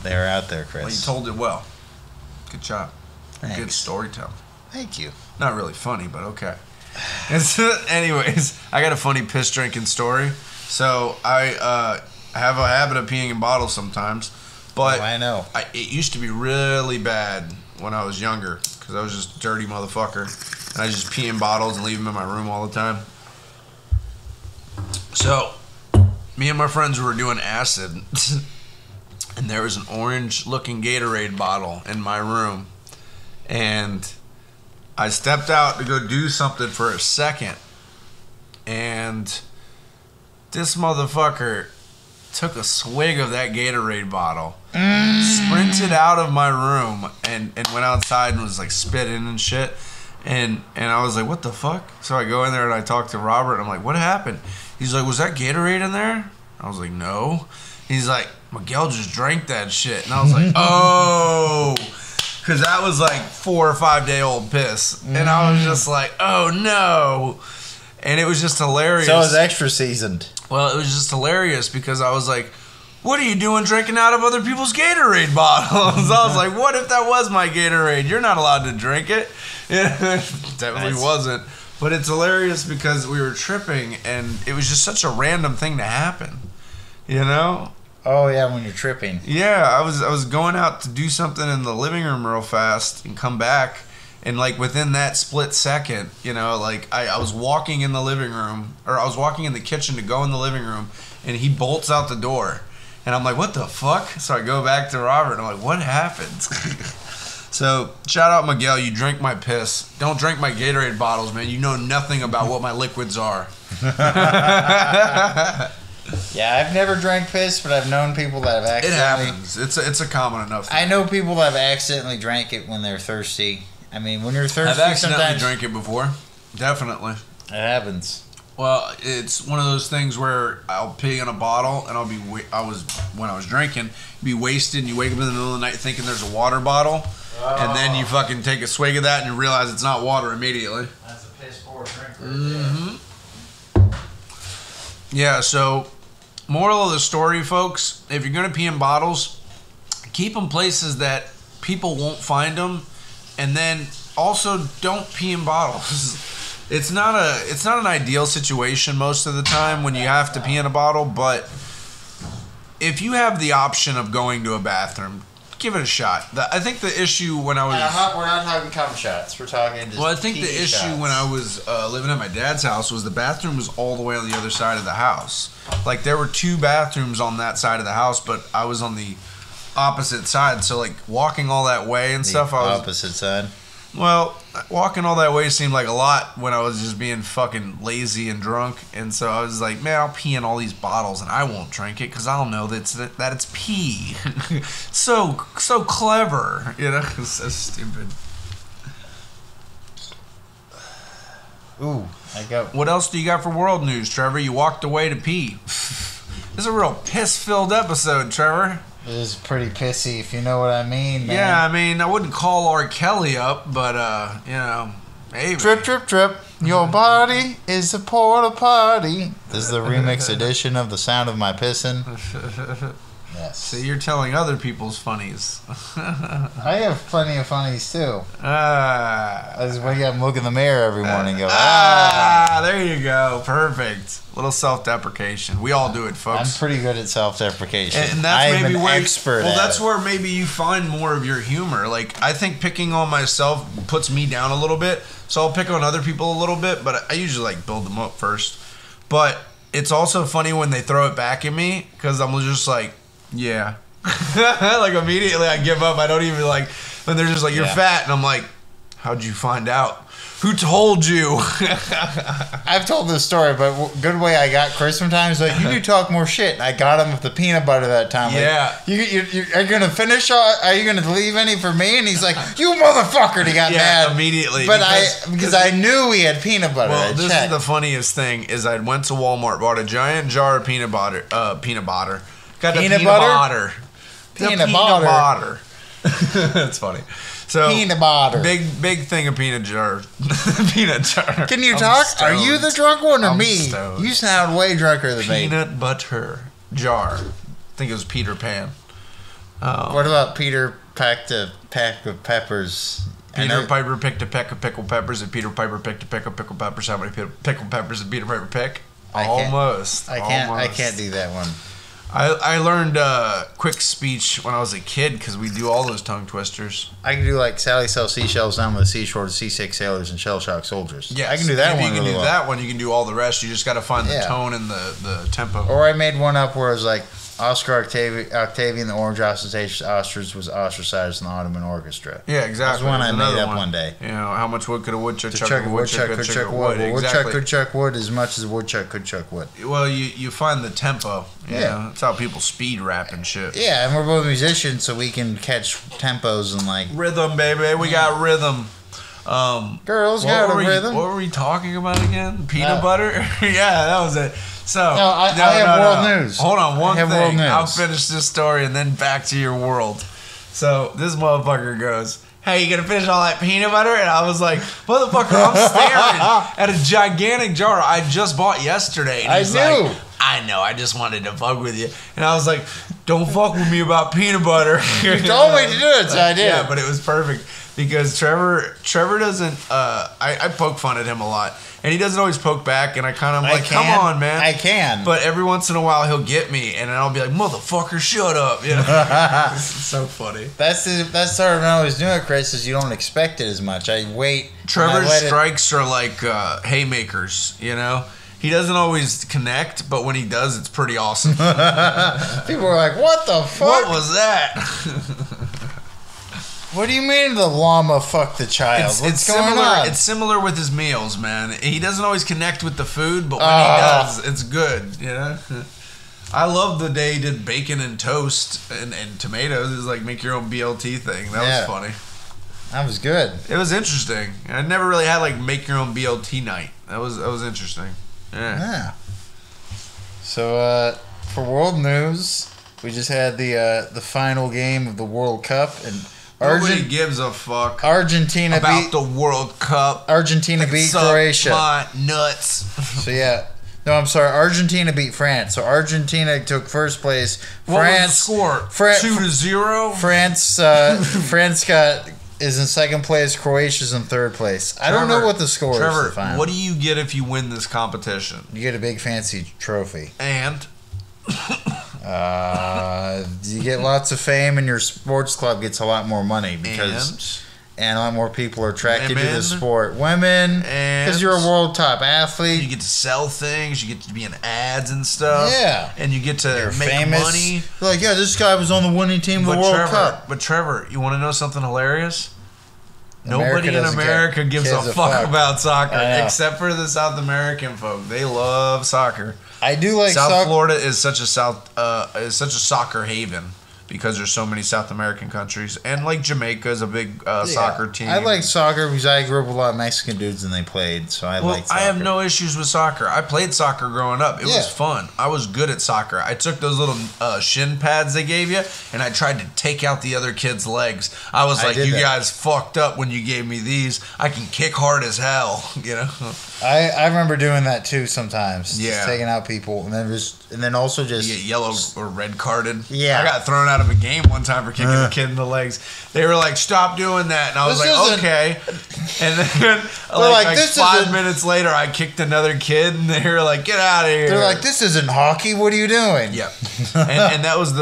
Speaker 1: They're out there, Chris.
Speaker 2: Well, you told it well. Good job.
Speaker 1: Thanks.
Speaker 2: Good storytelling.
Speaker 1: Thank you.
Speaker 2: Not really funny, but okay. Anyways, I got a funny piss drinking story. So I have a habit of peeing in bottles sometimes, but
Speaker 1: I know.
Speaker 2: It used to be really bad when I was younger because I was just a dirty motherfucker, and I just pee in bottles and leave them in my room all the time. So me and my friends were doing acid, and there was an orange-looking Gatorade bottle in my room, and I stepped out to go do something for a second, and this motherfucker took a swig of that Gatorade bottle, sprinted out of my room, and went outside and was like spitting and shit. And I was like, what the fuck? So I go in there and I talk to Robert, and I'm like, what happened? He's like, was that Gatorade in there? I was like, no. He's like, Miguel just drank that shit. And I was like, oh. Because that was like 4 or 5 day old piss. And I was just like, oh no. And it was just hilarious.
Speaker 1: So it was extra seasoned.
Speaker 2: Well, it was just hilarious because I was like, what are you doing drinking out of other people's Gatorade bottles? I was like, what if that was my Gatorade? You're not allowed to drink it. Definitely wasn't. But it's hilarious because we were tripping and it was just such a random thing to happen. You know?
Speaker 1: Oh yeah, when you're tripping.
Speaker 2: Yeah, I was going out to do something in the living room real fast and come back, and like within that split second, you know, like I was walking in the living room, or I was walking in the kitchen to go in the living room, and he bolts out the door, and I'm like, what the fuck? So I go back to Robert and I'm like, what happened? So shout out Miguel, you drink my piss. Don't drink my Gatorade bottles, man. You know nothing about what my liquids are.
Speaker 1: Yeah, I've never drank piss, but I've known people that have accidentally...
Speaker 2: It happens. It's a common enough thing.
Speaker 1: I know people that have accidentally drank it when they're thirsty. I mean, when you're thirsty,
Speaker 2: I've accidentally
Speaker 1: sometimes...
Speaker 2: drank it before. Definitely.
Speaker 1: It happens.
Speaker 2: Well, it's one of those things where I'll pee in a bottle, and when I was drinking, be wasted, and you wake up in the middle of the night thinking there's a water bottle, and then you fucking take a swig of that, and you realize it's not water immediately.
Speaker 1: That's a piss poor drink.
Speaker 2: Mm-hmm. Yeah, so... Moral of the story, folks, if you're going to pee in bottles, keep them places that people won't find them, and then also don't pee in bottles. It's not an ideal situation most of the time when you have to pee in a bottle, but if you have the option of going to a bathroom, give it a shot. I think the issue when I was...
Speaker 1: we're not talking cum shots. We're talking just
Speaker 2: Well, I think the issue
Speaker 1: shots.
Speaker 2: when I was living at my dad's house was the bathroom was all the way on the other side of the house. Like, there were 2 bathrooms on that side of the house, but I was on the opposite side. So, like, walking all that way and stuff, I was...
Speaker 1: opposite side?
Speaker 2: Well, walking all that way seemed like a lot when I was just being fucking lazy and drunk. And so I was like, man, I'll pee in all these bottles and I won't drink it because I'll know that it's pee. so clever. You know? So stupid.
Speaker 1: Ooh, I got...
Speaker 2: What else do you got for world news, Trevor? You walked away to pee. This is a real piss-filled episode, Trevor.
Speaker 1: It is pretty pissy, if you know what I mean, man.
Speaker 2: Yeah, I mean, I wouldn't call R. Kelly up, but, you know, maybe.
Speaker 1: Trip, trip, trip. Your body is a porta potty. This is the remix edition of The Sound of My Pissin'. Yes.
Speaker 2: So you're telling other people's funnies.
Speaker 1: I have plenty of funnies, too. I just wake up and look in the mirror every morning and go,
Speaker 2: there you go. Perfect. Little self-deprecation. We all do it, folks.
Speaker 1: I'm pretty good at self-deprecation.
Speaker 2: And that's
Speaker 1: I'm
Speaker 2: maybe
Speaker 1: an
Speaker 2: where
Speaker 1: expert
Speaker 2: Well,
Speaker 1: at
Speaker 2: that's
Speaker 1: it.
Speaker 2: where maybe you find more of your humor. Like, I think picking on myself puts me down a little bit, so I'll pick on other people a little bit, but I usually, like, build them up first. But it's also funny when they throw it back at me, because I'm just like, yeah. Like, immediately I give up. I don't even, like, when they're just like, you're fat, and I'm like, how'd you find out? Who told you?
Speaker 1: I've told this story, but good way I got Chris sometimes. Like, you do talk more shit. And I got him with the peanut butter that time.
Speaker 2: Yeah.
Speaker 1: Like, are you going to finish? Are you going to leave any for me? And he's like, you motherfucker. And he got mad.
Speaker 2: Immediately.
Speaker 1: But because I knew he had peanut butter.
Speaker 2: Well, this is the funniest thing is I went to Walmart, bought a giant jar of peanut butter. Got the peanut butter.
Speaker 1: Peanut butter?
Speaker 2: That's funny. So
Speaker 1: peanut butter.
Speaker 2: Big thing of peanut jar. Peanut jar.
Speaker 1: Can you talk? Are you the drunk one or me?
Speaker 2: Stoned.
Speaker 1: You sound way drunker than me.
Speaker 2: Peanut butter jar. I think it was Peter Pan.
Speaker 1: What about Peter packed a pack of peppers?
Speaker 2: Peter Piper picked a peck of pickled peppers, and Peter Piper picked a peck of pickled peppers. How many pickled peppers did Peter Piper pick? Almost.
Speaker 1: I can't do that one.
Speaker 2: I learned quick speech when I was a kid because we do all those tongue twisters.
Speaker 1: I can do like Sally sells seashells down by the seashore to seasick sailors and shell shock soldiers.
Speaker 2: Yeah,
Speaker 1: I can do that one.
Speaker 2: You can do that one. You can do all the rest. You just got to find the tone and the tempo.
Speaker 1: Or I made one up where it was like Oscar Octavian, the Orange Ostrich was ostracized in the Ottoman Orchestra.
Speaker 2: Yeah, exactly.
Speaker 1: That was one I made up one day.
Speaker 2: You know, how much wood could a woodchuck chuck?
Speaker 1: A woodchuck could chuck wood. A woodchuck could chuck wood as much as a woodchuck could chuck wood.
Speaker 2: Well, you find the tempo. You know, that's how people speed rap and shit.
Speaker 1: Yeah, and we're both musicians, so we can catch tempos and like
Speaker 2: rhythm, baby. We got rhythm.
Speaker 1: Girls got a rhythm.
Speaker 2: What were we talking about again? Peanut butter? Yeah, that was it. So
Speaker 1: I have world news.
Speaker 2: Hold on, one thing.
Speaker 1: World news.
Speaker 2: I'll finish this story and then back to your world. So this motherfucker goes, "Hey, you gonna finish all that peanut butter?" And I was like, "Motherfucker, I'm staring at a gigantic jar I just bought yesterday." And he's like, "I know, I just wanted to fuck with you." And I was like, "Don't fuck with me about peanut butter."
Speaker 1: You told me to do it, so I did.
Speaker 2: Yeah, but it was perfect because Trevor doesn't. I poke fun at him a lot. And he doesn't always poke back, and I kind of like, come on, man.
Speaker 1: I can.
Speaker 2: But every once in a while, he'll get me, and then I'll be like, motherfucker, shut up. You know? It's so funny.
Speaker 1: That's sort of how I always do it, Chris, is you don't expect it as much. I wait.
Speaker 2: Trevor's strikes are like haymakers, you know? He doesn't always connect, but when he does, it's pretty awesome.
Speaker 1: People are like, what the fuck?
Speaker 2: What was that?
Speaker 1: What do you mean the llama fucked the child? What's going on?
Speaker 2: It's similar with his meals, man. He doesn't always connect with the food, but when he does, it's good, you know? I love the day he did bacon and toast and tomatoes. It was like make your own BLT thing. That was funny.
Speaker 1: That was good.
Speaker 2: It was interesting. I never really had like make your own BLT night. That was interesting. Yeah.
Speaker 1: So for world news, we just had the final game of the World Cup, and
Speaker 2: nobody gives a fuck
Speaker 1: Argentina
Speaker 2: about the World Cup.
Speaker 1: Argentina beat Croatia.
Speaker 2: My nuts.
Speaker 1: So yeah. No, I'm sorry. Argentina beat France. So Argentina took first place.
Speaker 2: What was the score? 2-0.
Speaker 1: France is in second place. Croatia's in third place. I don't know what the score is.
Speaker 2: Trevor, what do you get if you win this competition?
Speaker 1: You get a big fancy trophy.
Speaker 2: And?
Speaker 1: You get lots of fame, and your sports club gets a lot more money because and a lot more people are attracted to the sport. Women, because you're a world top athlete.
Speaker 2: You get to sell things. You get to be in ads and stuff.
Speaker 1: Yeah,
Speaker 2: and you get to make
Speaker 1: famous
Speaker 2: money.
Speaker 1: You're like, yeah, this guy was on the winning team of the World Cup.
Speaker 2: But Trevor, you want to know something hilarious? Nobody in America gives a fuck about soccer except for the South American folk. They love soccer.
Speaker 1: I do like
Speaker 2: South Florida is such a soccer haven because there's so many South American countries, and like Jamaica is a big soccer team.
Speaker 1: I like soccer because I grew up with a lot of Mexican dudes and they played, so I like soccer.
Speaker 2: I have no issues with soccer. I played soccer growing up. It was fun. I was good at soccer. I took those little shin pads they gave you, and I tried to take out the other kid's legs. I was like, you guys fucked up when you gave me these. I can kick hard as hell, you know?
Speaker 1: I remember doing that too sometimes.
Speaker 2: Yeah.
Speaker 1: Just taking out people and then also just
Speaker 2: you get yellow or red carded.
Speaker 1: Yeah.
Speaker 2: I got thrown out of a game one time for kicking a kid in the legs. They were like, stop doing that. And I was like, okay. And then like 5 minutes later, I kicked another kid and they were like, get out of here.
Speaker 1: They're like, this isn't hockey. What are you doing?
Speaker 2: Yeah. and that was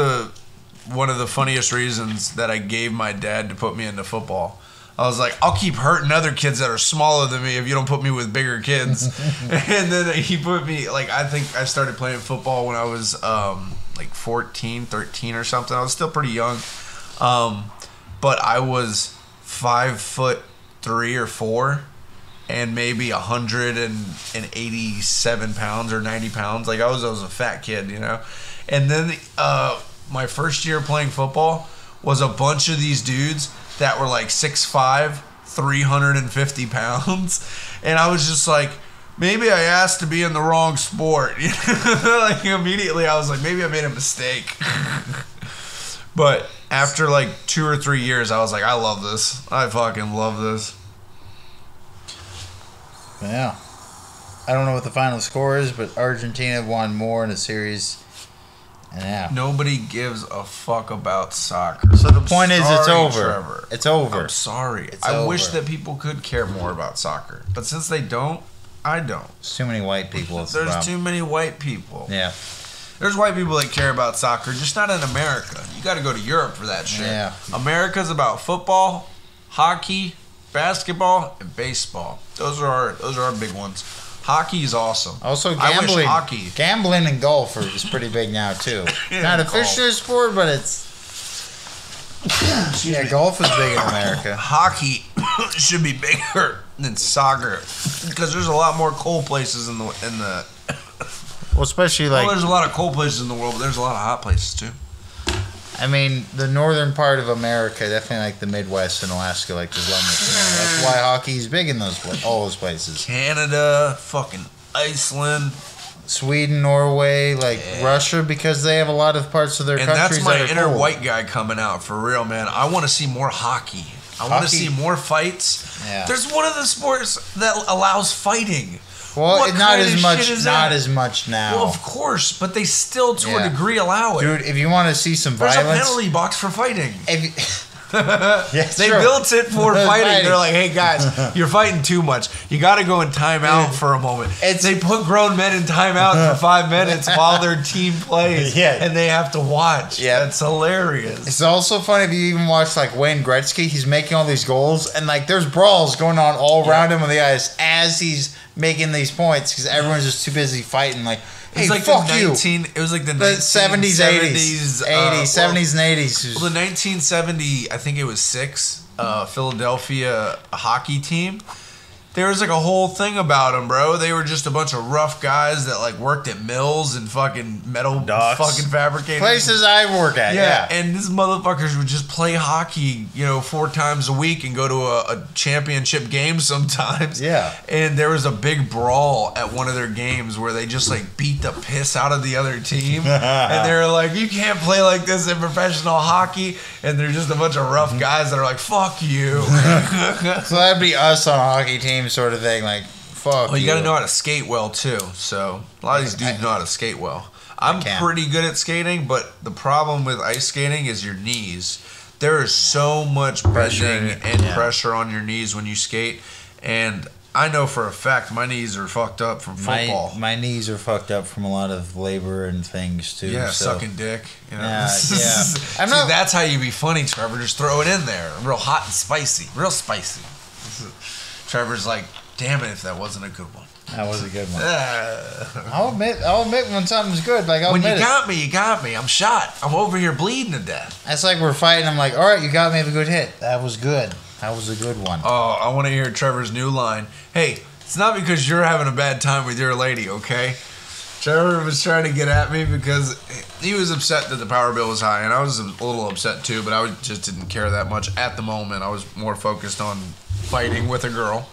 Speaker 2: one of the funniest reasons that I gave my dad to put me into football. I was like, I'll keep hurting other kids that are smaller than me if you don't put me with bigger kids. And then he put me, like, I think I started playing football when I was like 14, 13 or something. I was still pretty young. But I was 5'3" or 4 and maybe 187 pounds or 90 pounds. Like I was a fat kid, you know. And then my first year playing football was a bunch of these dudes that were like 6'5", 350 pounds. And I was just like, maybe I asked to be in the wrong sport. Like immediately I was like, maybe I made a mistake. But after like 2 or 3 years, I was like, I love this. I fucking love this.
Speaker 1: Yeah. I don't know what the final score is, but Argentina won more in the series. And yeah.
Speaker 2: Nobody gives a fuck about soccer.
Speaker 1: So the point is, it's over.
Speaker 2: Trevor.
Speaker 1: It's over.
Speaker 2: I'm sorry.
Speaker 1: It's
Speaker 2: I
Speaker 1: over.
Speaker 2: wish that people could care more about soccer. But since they don't, I don't.
Speaker 1: There's too many white people.
Speaker 2: There's too many white people.
Speaker 1: Yeah.
Speaker 2: There's white people that care about soccer, just not in America. You got to go to Europe for that shit.
Speaker 1: Yeah.
Speaker 2: America's about football, hockey, basketball, and baseball. Those are our big ones. Hockey is awesome.
Speaker 1: Also,
Speaker 2: I wish
Speaker 1: gambling.
Speaker 2: hockey.
Speaker 1: Gambling and golf is pretty big now too. Not officially a sport, but it's. Golf is big in America.
Speaker 2: Hockey should be bigger than soccer because there's a lot more cold places in the.
Speaker 1: Well, especially like.
Speaker 2: Well, there's a lot of cold places in the world, but there's a lot of hot places too.
Speaker 1: I mean, the northern part of America, definitely like the Midwest and Alaska, like there's a lot more. That's why hockey's big in all those places.
Speaker 2: Canada, fucking Iceland,
Speaker 1: Sweden, Norway, like Russia, because they have a lot of parts of their
Speaker 2: and
Speaker 1: countries
Speaker 2: that's my
Speaker 1: that are
Speaker 2: inner
Speaker 1: cold.
Speaker 2: white guy coming out for real, man. I want to see more hockey. I want to see more fights.
Speaker 1: Yeah.
Speaker 2: There's one of the sports that allows fighting.
Speaker 1: Well, not as much.
Speaker 2: Not
Speaker 1: Not as much now.
Speaker 2: Well, of course, but they still, to a degree, allow it.
Speaker 1: Dude, if you want to see some
Speaker 2: There's
Speaker 1: violence,
Speaker 2: a penalty box for fighting.
Speaker 1: They
Speaker 2: built it for fighting. They're like, hey guys, you're fighting too much. You got to go in timeout for a moment. They put grown men in timeout for 5 minutes while their team plays, and they have to watch. Yeah, it's hilarious.
Speaker 1: It's also funny if you even watch like Wayne Gretzky. He's making all these goals, and like there's brawls going on all around him on the ice as he's making these points because everyone's just too busy fighting. Like, hey,
Speaker 2: like
Speaker 1: fuck you.
Speaker 2: It was like the
Speaker 1: 70s, 80s, 70s, and 80s.
Speaker 2: Well, the 1970, I think it was 6, Philadelphia hockey team. There was like a whole thing about them, bro. They were just a bunch of rough guys that like worked at mills and fucking metal
Speaker 1: Docks.
Speaker 2: fucking fabricators.
Speaker 1: Places I work at, yeah.
Speaker 2: And these motherfuckers would just play hockey, 4 times a week and go to a championship game sometimes.
Speaker 1: Yeah.
Speaker 2: And there was a big brawl at one of their games where they just like beat the piss out of the other team. And they were like, you can't play like this in professional hockey. And they're just a bunch of rough guys that are like, fuck you.
Speaker 1: So that'd be us on a hockey team sort of thing. Like, fuck
Speaker 2: Well, you got to know how to skate well too. So a lot of these dudes know how to skate well. I'm pretty good at skating, but the problem with ice skating is your knees. There is so much bending and pressure on your knees when you skate, and I know for a fact my knees are fucked up from football.
Speaker 1: My knees are fucked up from a lot of labor and things too.
Speaker 2: Yeah,
Speaker 1: so.
Speaker 2: sucking dick.
Speaker 1: Yeah.
Speaker 2: See, that's how you be funny, Trevor. Just throw it in there, real hot and spicy, real spicy. Trevor's like, damn it, if that wasn't a good one.
Speaker 1: That was a good one. I'll admit when something's good. Like
Speaker 2: when you got me. I'm shot. I'm over here bleeding to death.
Speaker 1: That's like we're fighting. I'm like, all right, you got me. Have a good hit. That was good. That was a good one.
Speaker 2: Oh, I want to hear Trevor's new line. Hey, it's not because you're having a bad time with your lady, okay? Trevor was trying to get at me because he was upset that the power bill was high, and I was a little upset too, but I just didn't care that much at the moment. I was more focused on fighting with a girl.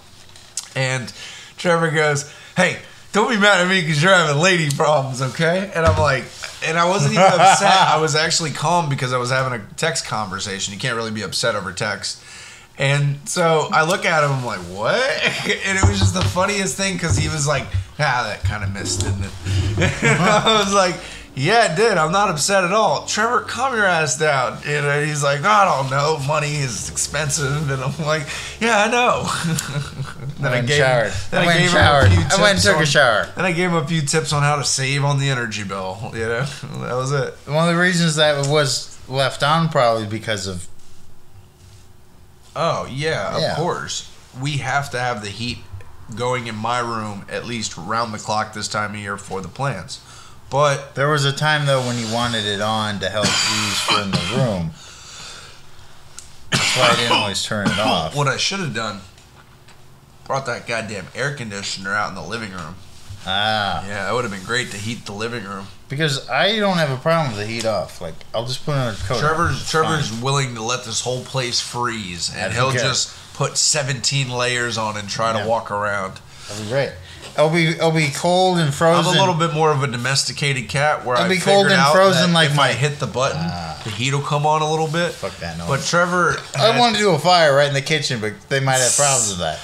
Speaker 2: And Trevor goes, hey, don't be mad at me because you're having lady problems, okay? And I'm like, and I wasn't even upset. I was actually calm because I was having a text conversation. You can't really be upset over text. And so I look at him, I'm like, what? And it was just the funniest thing because he was like, that kind of missed, didn't it? And I was like, yeah, it did. I'm not upset at all. Trevor, calm your ass down. And he's like, I don't know. Money is expensive. And I'm like, yeah, I know.
Speaker 1: Then I went and took a shower.
Speaker 2: Then I gave him a few tips on how to save on the energy bill. That was it.
Speaker 1: One of the reasons that it was left on probably because of...
Speaker 2: Oh, yeah, of course. We have to have the heat going in my room at least around the clock this time of year for the plants. But
Speaker 1: there was a time though when you wanted it on to help ease from the room. That's why I didn't always turn it off.
Speaker 2: What I should have done, brought that goddamn air conditioner out in the living room.
Speaker 1: Ah.
Speaker 2: Yeah, that would have been great to heat the living room.
Speaker 1: Because I don't have a problem with the heat off. Like, I'll just put on a coat.
Speaker 2: Trevor's willing to let this whole place freeze, and he'll just put 17 layers on and try to walk around.
Speaker 1: That'd be great. It'll be cold and frozen.
Speaker 2: I'm a little bit more of a domesticated cat where
Speaker 1: It'll
Speaker 2: I
Speaker 1: be cold
Speaker 2: figured
Speaker 1: and
Speaker 2: out
Speaker 1: frozen
Speaker 2: that
Speaker 1: like
Speaker 2: if
Speaker 1: my
Speaker 2: I hit the button, the heat will come on a little bit.
Speaker 1: Fuck that noise.
Speaker 2: But Trevor,
Speaker 1: I want to do a fire right in the kitchen, but they might have problems with that.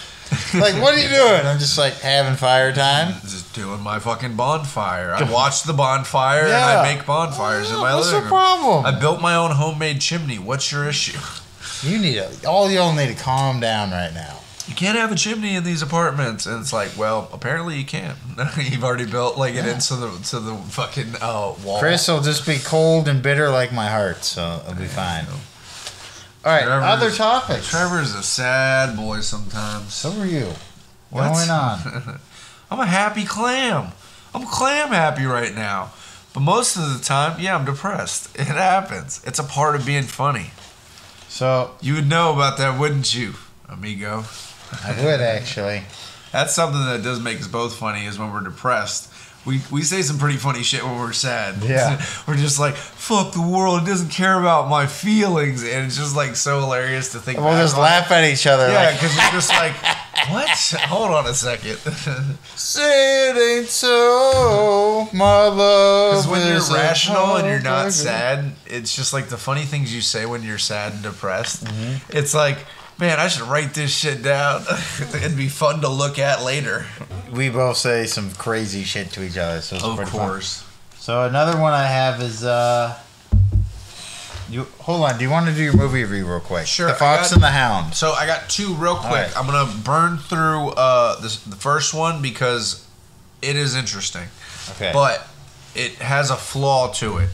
Speaker 1: Like, what are you doing? I'm just like having fire time.
Speaker 2: Just doing my fucking bonfire. I watch the bonfire and I make bonfires in my living room.
Speaker 1: What's the problem?
Speaker 2: I built my own homemade chimney. What's your issue?
Speaker 1: All y'all need to calm down right now.
Speaker 2: You can't have a chimney in these apartments, and it's like, well, apparently you can. You've already built it into the fucking wall.
Speaker 1: Chris will just be cold and bitter like my heart, so it'll be fine. All right, other topics.
Speaker 2: Trevor's a sad boy sometimes.
Speaker 1: So are you. What's going on?
Speaker 2: I'm a happy clam. I'm clam happy right now. But most of the time, yeah, I'm depressed. It happens. It's a part of being funny.
Speaker 1: So
Speaker 2: you would know about that, wouldn't you, amigo?
Speaker 1: I would, actually.
Speaker 2: That's something that does make us both funny is when we're depressed. We say some pretty funny shit when we're sad.
Speaker 1: Yeah.
Speaker 2: We're just like, fuck the world, it doesn't care about my feelings. And it's just like so hilarious to think
Speaker 1: we'll just laugh at each other.
Speaker 2: Yeah, because you're just like, what? Hold on a second.
Speaker 1: Say it ain't so, my love.
Speaker 2: Because when you're rational and you're not sad, it's just like the funny things you say when you're sad and depressed. Mm-hmm. It's like, man, I should write this shit down. It'd be fun to look at later.
Speaker 1: We both say some crazy shit to each other, so it's
Speaker 2: of
Speaker 1: pretty
Speaker 2: course.
Speaker 1: Fun. So another one I have is hold on. Do you want to do your movie review real quick?
Speaker 2: Sure.
Speaker 1: The Fox and the Hound.
Speaker 2: So I got two real quick.
Speaker 1: Right.
Speaker 2: I'm gonna burn through the first one because it is interesting.
Speaker 1: Okay.
Speaker 2: But it has a flaw to it.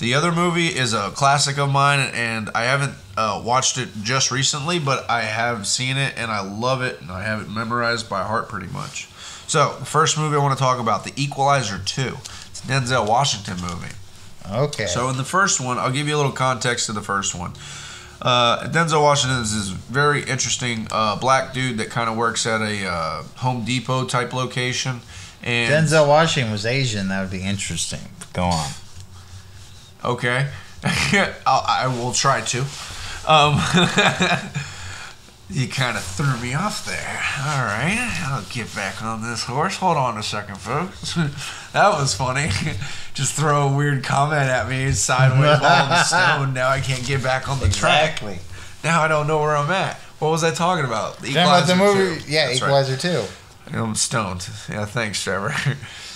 Speaker 2: The other movie is a classic of mine, and I haven't watched it just recently, but I have seen it, and I love it, and I have it memorized by heart pretty much. So, the first movie I want to talk about, The Equalizer 2. It's a Denzel Washington movie.
Speaker 1: Okay.
Speaker 2: So, in the first one, I'll give you a little context to the first one. Denzel Washington is this very interesting black dude that kind of works at a Home Depot type location. And
Speaker 1: Denzel Washington was Asian. That would be interesting. Go on.
Speaker 2: Okay. I will try to. You kind of threw me off there. All right. I'll get back on this horse. Hold on a second, folks. That was funny. Just throw a weird comment at me sideways while on the stone. Now I can't get back on the track. Now I don't know where I'm at. What was I talking about?
Speaker 1: The movie? 2. Yeah, that's Equalizer
Speaker 2: right.
Speaker 1: 2.
Speaker 2: I'm stoned. Yeah, thanks, Trevor.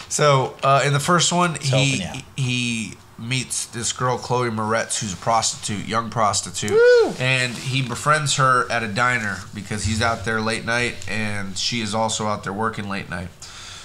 Speaker 2: So, in the first one, he meets this girl, Chloe Moretz, who's a prostitute, young prostitute.
Speaker 1: Woo!
Speaker 2: And he befriends her at a diner because he's out there late night and she is also out there working late night.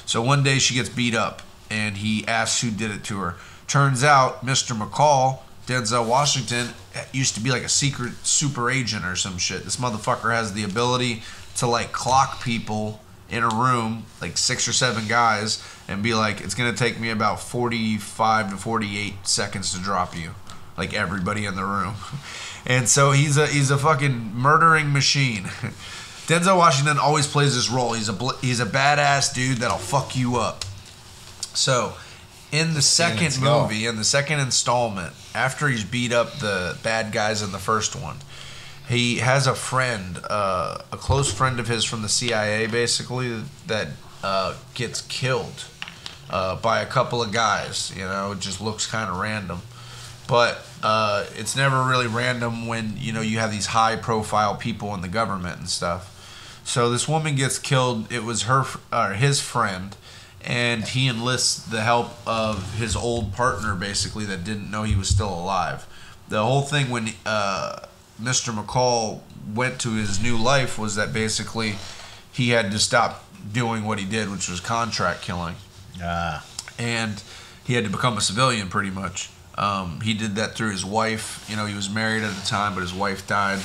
Speaker 2: So one day she gets beat up and he asks who did it to her. Turns out Mr. McCall, Denzel Washington, used to be like a secret super agent or some shit. This motherfucker has the ability to like clock people in a room, like 6 or 7 guys, and be like, it's going to take me about 45 to 48 seconds to drop you. Like everybody in the room. And so he's a fucking murdering machine. Denzel Washington always plays this role. He's a badass dude that'll fuck you up. So in the second movie, in the second installment, after he's beat up the bad guys in the first one, he has a friend, a close friend of his from the CIA, basically, that gets killed by a couple of guys. You know, it just looks kind of random. But it's never really random when, you know, you have these high-profile people in the government and stuff. So this woman gets killed. It was his friend, and he enlists the help of his old partner, basically, that didn't know he was still alive. The whole thing when Mr. McCall went to his new life was that basically he had to stop doing what he did, which was contract killing. And he had to become a civilian pretty much. He did that through his wife. You know, he was married at the time, but his wife died.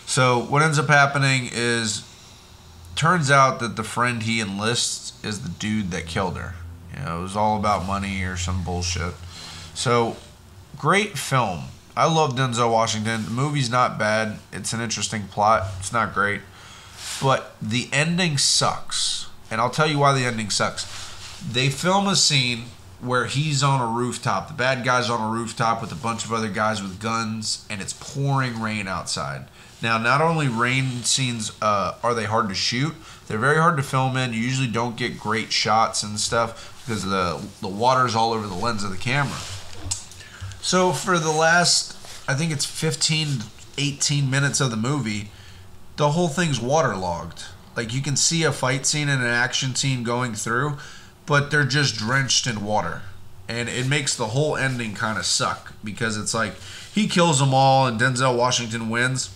Speaker 2: So what ends up happening is, turns out that the friend he enlists is the dude that killed her. You know, it was all about money or some bullshit. So, great film. I love Denzel Washington. The movie's not bad. It's an interesting plot. It's not great. But the ending sucks. And I'll tell you why the ending sucks. They film a scene where he's on a rooftop. The bad guy's on a rooftop with a bunch of other guys with guns, and it's pouring rain outside. Now, not only rain scenes are they hard to shoot, they're very hard to film in. You usually don't get great shots and stuff because the water's all over the lens of the camera. So for the last, I think it's 15, 18 minutes of the movie, the whole thing's waterlogged. Like, you can see a fight scene and an action scene going through, but they're just drenched in water. And it makes the whole ending kind of suck because it's like he kills them all and Denzel Washington wins,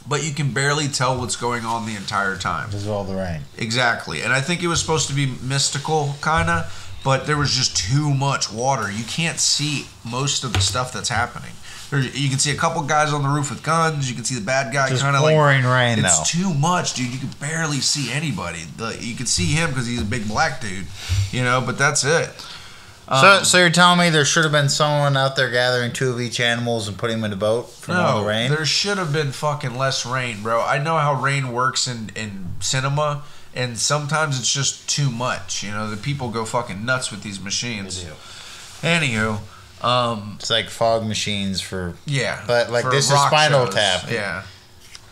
Speaker 2: but you can barely tell what's going on the entire time.
Speaker 1: Because of all the rain. Exactly.
Speaker 2: And I think it was supposed to be mystical, kind of, but there was just too much water. You can't see most of the stuff that's happening. You can see a couple guys on the roof with guns. You can see the bad guy kind of like
Speaker 1: pouring rain.
Speaker 2: It's too much, dude. You can barely see anybody. You can see him because he's a big black dude, But that's it.
Speaker 1: So you're telling me there should have been someone out there gathering 2 of each animals and putting them in a boat from all the rain?
Speaker 2: There should have been fucking less rain, bro. I know how rain works in cinema, and sometimes it's just too much. The people go fucking nuts with these machines.
Speaker 1: They do.
Speaker 2: Anywho.
Speaker 1: It's like fog machines for...
Speaker 2: Yeah.
Speaker 1: But like this is Spinal
Speaker 2: shows.
Speaker 1: Tap.
Speaker 2: Yeah.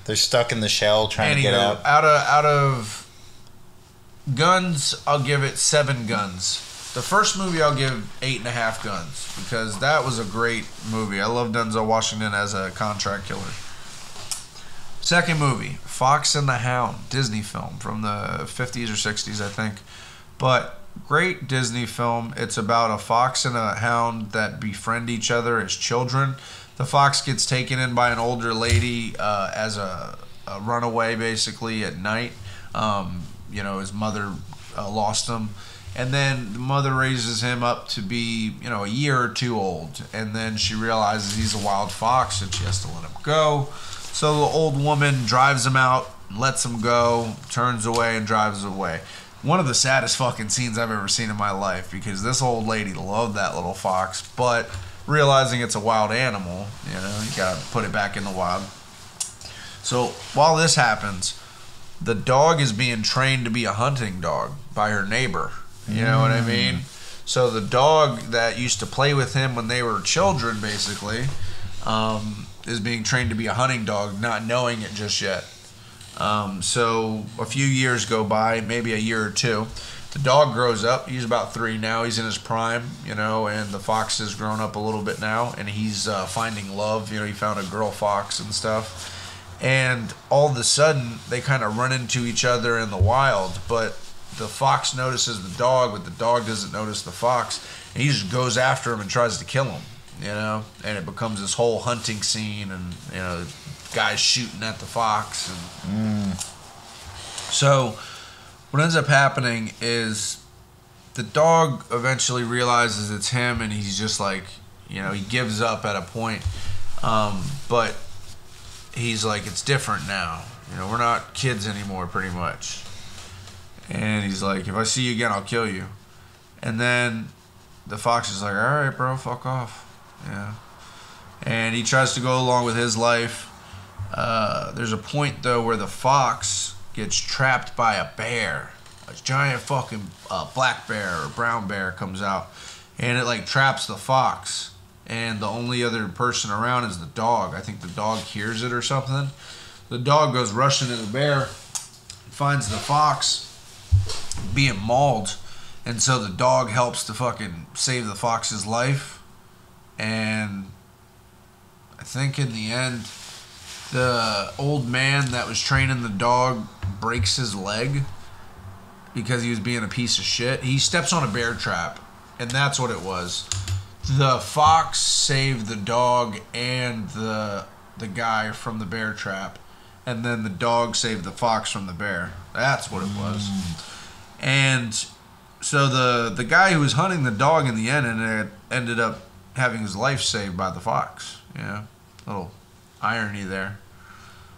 Speaker 1: They're stuck in the shell trying to get out.
Speaker 2: Out of guns, I'll give it 7 guns. The first movie I'll give 8.5 guns because that was a great movie. I love Denzel Washington as a contract killer. Second movie, Fox and the Hound, Disney film from the 50s or 60s, I think. But great Disney film. It's about a fox and a hound that befriend each other as children. The fox gets taken in by an older lady as a runaway, basically, at night. His mother lost him. And then the mother raises him up to be, a year or 2 old. And then she realizes he's a wild fox and she has to let him go. So the old woman drives him out, lets him go, turns away and drives away. One of the saddest fucking scenes I've ever seen in my life because this old lady loved that little fox, but realizing it's a wild animal, you gotta put it back in the wild. So while this happens, the dog is being trained to be a hunting dog by her neighbor. You know what I mean? So the dog that used to play with him when they were children, basically, is being trained to be a hunting dog, not knowing it just yet. So a few years go by, maybe a year or 2. The dog grows up. He's about 3 now. He's in his prime, and the fox has grown up a little bit now, and he's finding love. He found a girl fox and stuff. And all of a sudden, they kind of run into each other in the wild, but the fox notices the dog, but the dog doesn't notice the fox. And he just goes after him and tries to kill him, and it becomes this whole hunting scene and, guys shooting at the fox. And so what ends up happening is the dog eventually realizes it's him and he's just like, he gives up at a point. But he's like, it's different now. We're not kids anymore, pretty much. And he's like, if I see you again, I'll kill you. And then the fox is like, all right, bro, fuck off. Yeah. And he tries to go along with his life. There's a point, though, where the fox gets trapped by a bear. A giant fucking black bear or brown bear comes out. And it, like, traps the fox. And the only other person around is the dog. I think the dog hears it or something. The dog goes rushing to the bear, finds the fox being mauled, and so the dog helps to fucking save the fox's life. And I think in the end, the old man that was training the dog breaks his leg because he was being a piece of shit. He steps on a bear trap, and that's what it was. The fox saved the dog and the guy from the bear trap, and then the dog saved the fox from the bear. That's what it was. And so the guy who was hunting the dog in the end ended up having his life saved by the fox. Little irony there.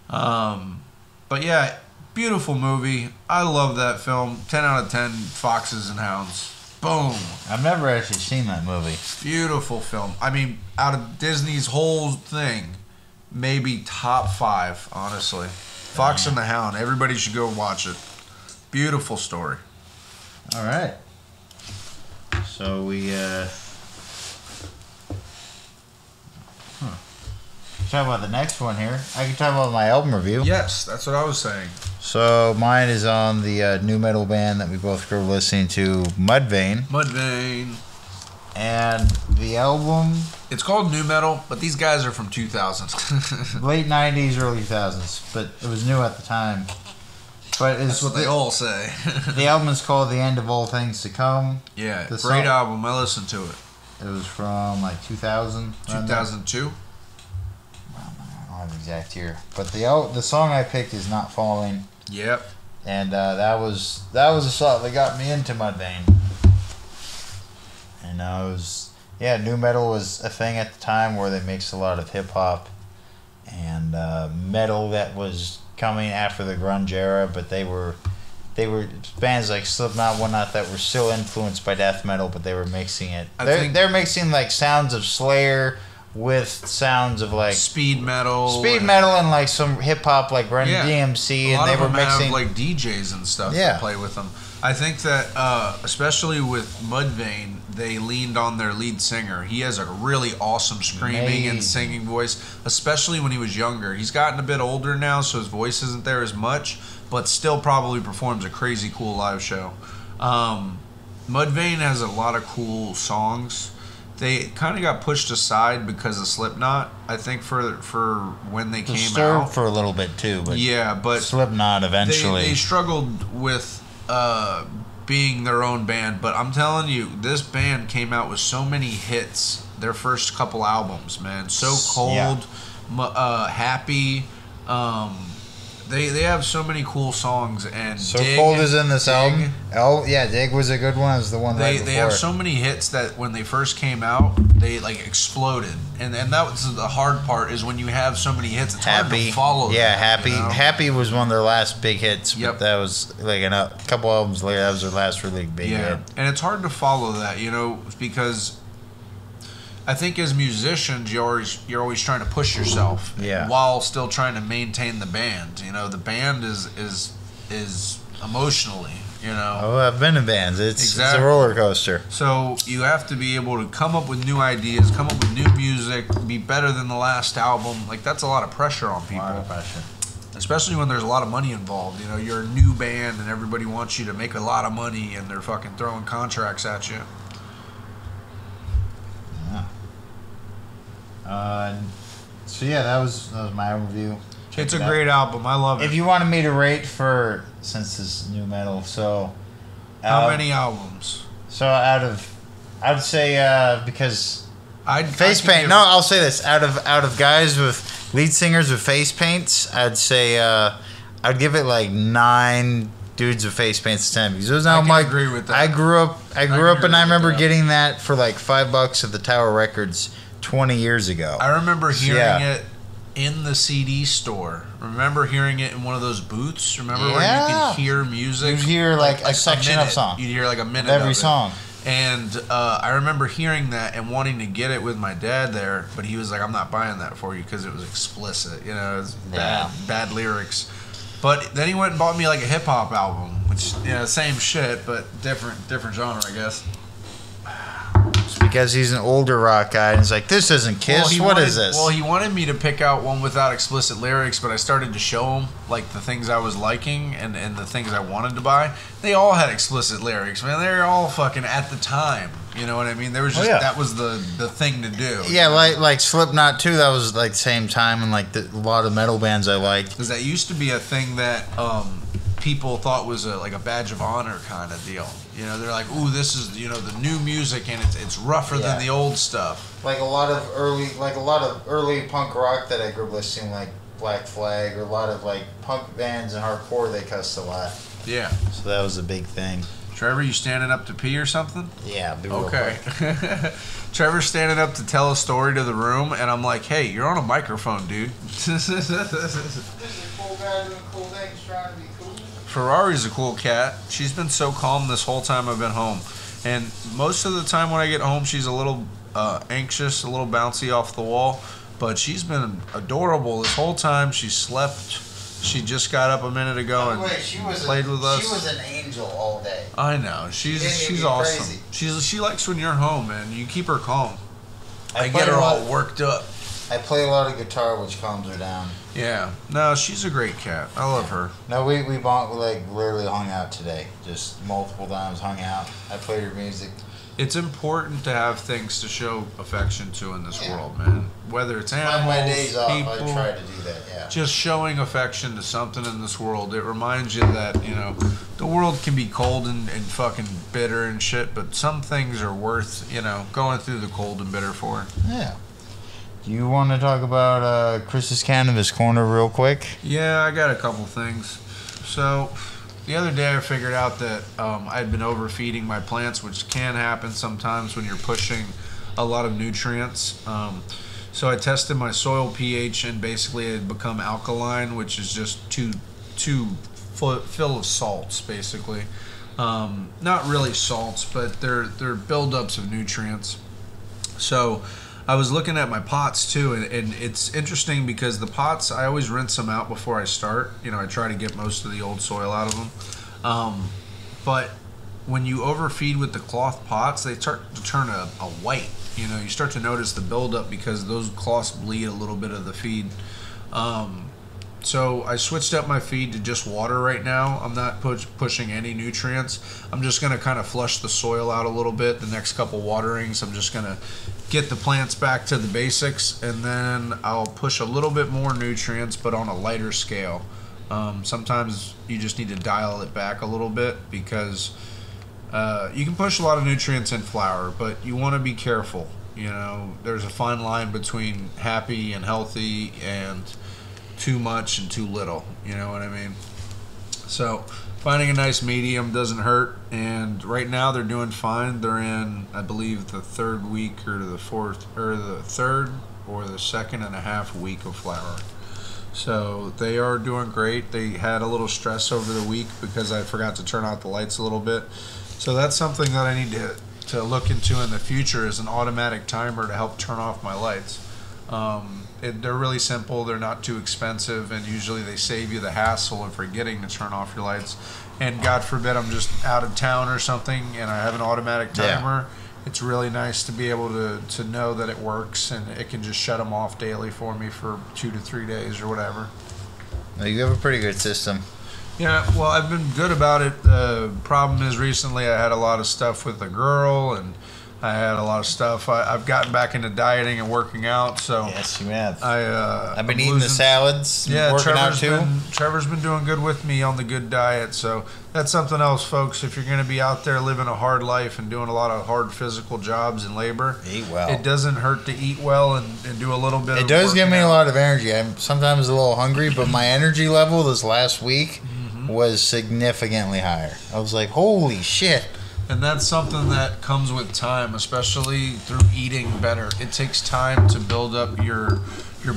Speaker 2: But yeah, beautiful movie. I love that film. 10 out of 10 foxes and hounds. Boom.
Speaker 1: I've never actually seen that movie.
Speaker 2: Beautiful film. I mean, out of Disney's whole thing, maybe top 5, honestly. Fox and the Hound. Everybody should go watch it. Beautiful story.
Speaker 1: All right. So we talk about the next one here. I can talk about my album review.
Speaker 2: Yes, that's what I was saying.
Speaker 1: So mine is on the new metal band that we both grew up listening to, Mudvayne.
Speaker 2: Mudvayne.
Speaker 1: And the album...
Speaker 2: It's called new metal, but these guys are from 2000s.
Speaker 1: Late 90s, early 2000s. But it was new at the time. But
Speaker 2: that's what they all say.
Speaker 1: The album is called The End of All Things to Come.
Speaker 2: Yeah, great album. I listened to it.
Speaker 1: It was from like 2000.
Speaker 2: 2002?
Speaker 1: I don't have the exact year. But the song I picked is Not Falling.
Speaker 2: Yep.
Speaker 1: And that was a song that got me into Mudvayne. And it was, new metal was a thing at the time where they mixed a lot of hip hop and metal that was coming after the grunge era, but they were bands like Slipknot, whatnot that were still influenced by death metal, but they were mixing it. They're mixing like sounds of Slayer with sounds of like
Speaker 2: speed metal
Speaker 1: and like some hip hop like Run DMC, and they were mixing
Speaker 2: have like DJs and stuff that play with them. I think that especially with Mudvayne, they leaned on their lead singer. He has a really awesome screaming and singing voice, especially when he was younger. He's gotten a bit older now, so his voice isn't there as much, but still probably performs a crazy cool live show. Mudvayne has a lot of cool songs. They kind of got pushed aside because of Slipknot, I think, for when they came out.
Speaker 1: For a little bit too, but
Speaker 2: but
Speaker 1: Slipknot eventually.
Speaker 2: They struggled with being their own band, but I'm telling you, this band came out with so many hits. Their first couple albums, man, So Cold, Happy. They have so many cool songs, and
Speaker 1: So
Speaker 2: Dig,
Speaker 1: Cold is in this
Speaker 2: Dig.
Speaker 1: album. Oh yeah, Dig was a good one. It was the one
Speaker 2: They have so many hits that when they first came out, they like exploded, and that was the hard part is when you have so many hits, it's hard to follow.
Speaker 1: Yeah,
Speaker 2: them,
Speaker 1: Happy.
Speaker 2: You know?
Speaker 1: Happy was one of their last big hits.
Speaker 2: Yep.
Speaker 1: But that was like a couple albums later. That was their last really big hit.
Speaker 2: And it's hard to follow that, because I think as musicians, you're always trying to push yourself, while still trying to maintain the band. The band is emotionally,
Speaker 1: Oh, I've been in bands. It's a roller coaster.
Speaker 2: So you have to be able to come up with new ideas, come up with new music, be better than the last album. Like that's a lot of pressure on people.
Speaker 1: A lot of pressure.
Speaker 2: Especially when there's a lot of money involved. You're a new band and everybody wants you to make a lot of money, and they're fucking throwing contracts at you.
Speaker 1: That was my review.
Speaker 2: It's a great album. I love it.
Speaker 1: If you wanted me to rate since this new metal, so
Speaker 2: how many albums?
Speaker 1: So I would say because face paint.
Speaker 2: No,
Speaker 1: I'll say this: out of guys with lead singers with face paints, I'd say I'd give it like 9 dudes with face paints to 10 because it was now
Speaker 2: I agree with that.
Speaker 1: I grew up, and I remember getting that for like $5 at the Tower Records 20 years ago.
Speaker 2: I remember hearing it in the CD store. Remember hearing it in one of those booths? Remember where you could hear music?
Speaker 1: You'd hear like a section of song.
Speaker 2: You'd hear like a minute
Speaker 1: every
Speaker 2: of
Speaker 1: song.
Speaker 2: And I remember hearing that and wanting to get it with my dad there, but he was like, I'm not buying that for you because it was explicit. It was bad lyrics. But then he went and bought me like a hip hop album, which same shit, but different genre, I guess.
Speaker 1: It's because he's an older rock guy, and he's like, this isn't Kiss. What is this?
Speaker 2: Well, he wanted me to pick out one without explicit lyrics, but I started to show him like the things I was liking and the things I wanted to buy. They all had explicit lyrics, man. They were all fucking at the time. You know what I mean? There was just that was the thing to do.
Speaker 1: Yeah, like Slipknot too. That was like the same time, and like a lot of metal bands I liked.
Speaker 2: Because that used to be a thing that people thought was like a badge of honor kind of deal. They're like, ooh, this is the new music, and it's rougher than the old stuff. Like a lot of
Speaker 1: early punk rock that I grew up listening, like Black Flag, or a lot of like punk bands and hardcore. They cussed a lot.
Speaker 2: Yeah.
Speaker 1: So that was a big thing.
Speaker 2: Trevor, you standing up to pee or something?
Speaker 1: Yeah.
Speaker 2: Okay. Trevor's standing up to tell a story to the room, and I'm like, hey, you're on a microphone, dude.
Speaker 1: This is a cool guy doing cool things, trying to be cool.
Speaker 2: Ferrari's a cool cat. She's been so calm this whole time I've been home. And most of the time when I get home, she's a little anxious, a little bouncy off the wall. But she's been adorable this whole time. She slept She just got up a minute ago and played with us.
Speaker 1: She was an angel all day.
Speaker 2: I know. She's awesome. She likes when you're home, man. You keep her calm. I get her all worked up.
Speaker 1: I play a lot of guitar, which calms her down.
Speaker 2: Yeah. No, she's a great cat. I love her.
Speaker 1: No, we literally hung out today. Just multiple times hung out. I played her music.
Speaker 2: It's important to have things to show affection to in this world, man. Whether it's animals,
Speaker 1: on my days off,
Speaker 2: people,
Speaker 1: I try to do that, yeah.
Speaker 2: Just showing affection to something in this world. It reminds you that, the world can be cold and fucking bitter and shit, but some things are worth, going through the cold and bitter for.
Speaker 1: Yeah. Do you want to talk about Chris's Cannabis Corner real quick?
Speaker 2: Yeah, I got a couple things. So, the other day I figured out that I'd been overfeeding my plants, which can happen sometimes when you're pushing a lot of nutrients. So I tested my soil pH, and basically it had become alkaline, which is just too full of salts, basically. Not really salts, but they're buildups of nutrients. So I was looking at my pots too, and it's interesting because the pots, I always rinse them out before I start. I try to get most of the old soil out of them. But when you overfeed with the cloth pots, they start to turn a white. You start to notice the buildup because those cloths bleed a little bit of the feed. So I switched up my feed to just water right now. I'm not pushing any nutrients. I'm just going to kind of flush the soil out a little bit. The next couple waterings, I'm just going to get the plants back to the basics, and then I'll push a little bit more nutrients, but on a lighter scale. Sometimes you just need to dial it back a little bit because you can push a lot of nutrients in flower, but you want to be careful. There's a fine line between happy and healthy and too much and too little. You know what I mean? So finding a nice medium doesn't hurt, and right now they're doing fine. They're in, I believe, the third week or the fourth, or the third or the second and a half week of flower. So they are doing great. They had a little stress over the week because I forgot to turn out the lights a little bit. So that's something that I need to look into in the future, is an automatic timer to help turn off my lights. They're really simple, they're not too expensive, and usually they save you the hassle of forgetting to turn off your lights. And God forbid I'm just out of town or something and I have an automatic timer. Yeah. It's really nice to be able to know that it works, and it can just shut them off daily for me for 2 to 3 days or whatever.
Speaker 1: Well, you have a pretty good system.
Speaker 2: Yeah, well, I've been good about it. The problem is recently I had a lot of stuff with a girl, and I had a lot of stuff. I've gotten back into dieting and working out, so
Speaker 1: yes, you have.
Speaker 2: I've
Speaker 1: been eating the salads.
Speaker 2: Yeah,
Speaker 1: working out too.
Speaker 2: Trevor's been doing good with me on the good diet, so that's something else, folks. If you're going to be out there living a hard life and doing a lot of hard physical jobs and labor,
Speaker 1: eat well.
Speaker 2: It doesn't hurt to eat well and do a little bit.
Speaker 1: It does give me a lot of energy. I'm sometimes a little hungry, but my energy level this last week was significantly higher. I was like, holy shit.
Speaker 2: And that's something that comes with time, especially through eating better. It takes time to build up your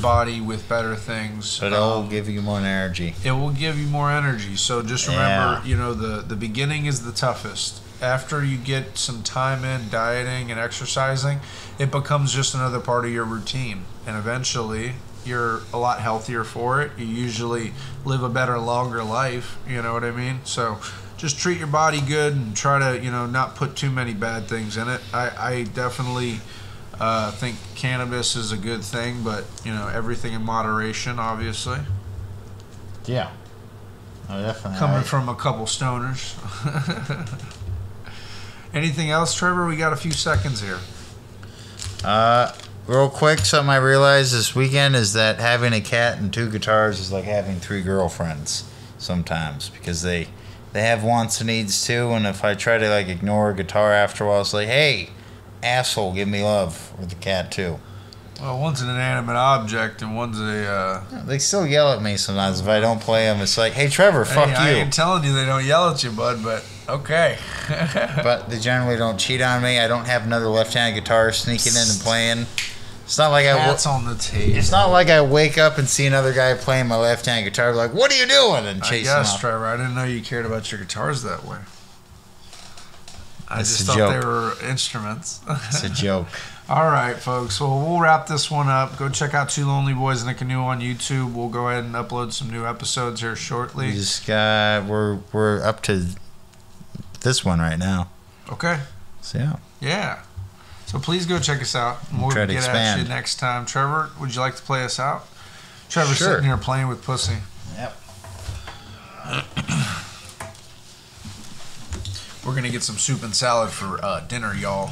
Speaker 2: body with better things.
Speaker 1: But it'll give you more energy.
Speaker 2: It will give you more energy. So just remember, the beginning is the toughest. After you get some time in dieting and exercising, it becomes just another part of your routine. And eventually, you're a lot healthier for it. You usually live a better, longer life. You know what I mean? So just treat your body good and try to, not put too many bad things in it. I definitely think cannabis is a good thing, but, everything in moderation, obviously.
Speaker 1: Yeah. Oh, definitely.
Speaker 2: Coming from a couple stoners. Anything else, Trevor? We got a few seconds here.
Speaker 1: Real quick, something I realized this weekend is that having a cat and 2 guitars is like having 3 girlfriends sometimes, because they have wants and needs too, and if I try to ignore a guitar after a while, it's like, hey, asshole, give me love, with the cat too.
Speaker 2: Well, one's an inanimate object and one's a...
Speaker 1: They still yell at me sometimes if I don't play them. It's like, hey, Trevor, fuck you.
Speaker 2: I ain't telling you they don't yell at you, bud, but okay.
Speaker 1: But they generally don't cheat on me. I don't have another left-handed guitar sneaking in and playing. It's not like
Speaker 2: Cat's on the table.
Speaker 1: It's not like I wake up and see another guy playing my left-handed guitar, like, what are you doing? And chase him off.
Speaker 2: Trevor, I didn't know you cared about your guitars that way. I
Speaker 1: It's
Speaker 2: just
Speaker 1: a
Speaker 2: thought
Speaker 1: joke.
Speaker 2: they were instruments.
Speaker 1: It's a joke.
Speaker 2: All right, folks. Well, we'll wrap this one up. Go check out Two Lonely Boys in a Canoe on YouTube. We'll go ahead and upload some new episodes here shortly.
Speaker 1: We just got we're up to this one right now.
Speaker 2: Okay.
Speaker 1: So yeah.
Speaker 2: Yeah. So please go check us out. And we'll
Speaker 1: Try to
Speaker 2: get
Speaker 1: expand.
Speaker 2: at you next time. Trevor, would you like to play us out? Trevor's
Speaker 1: Sure.
Speaker 2: sitting here playing with pussy.
Speaker 1: Yep.
Speaker 2: We're gonna get some soup and salad for dinner, y'all.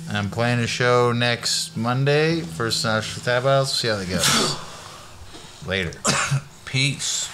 Speaker 1: I'm playing a show next Monday. First National Tab House. See how that goes. Later.
Speaker 2: Peace.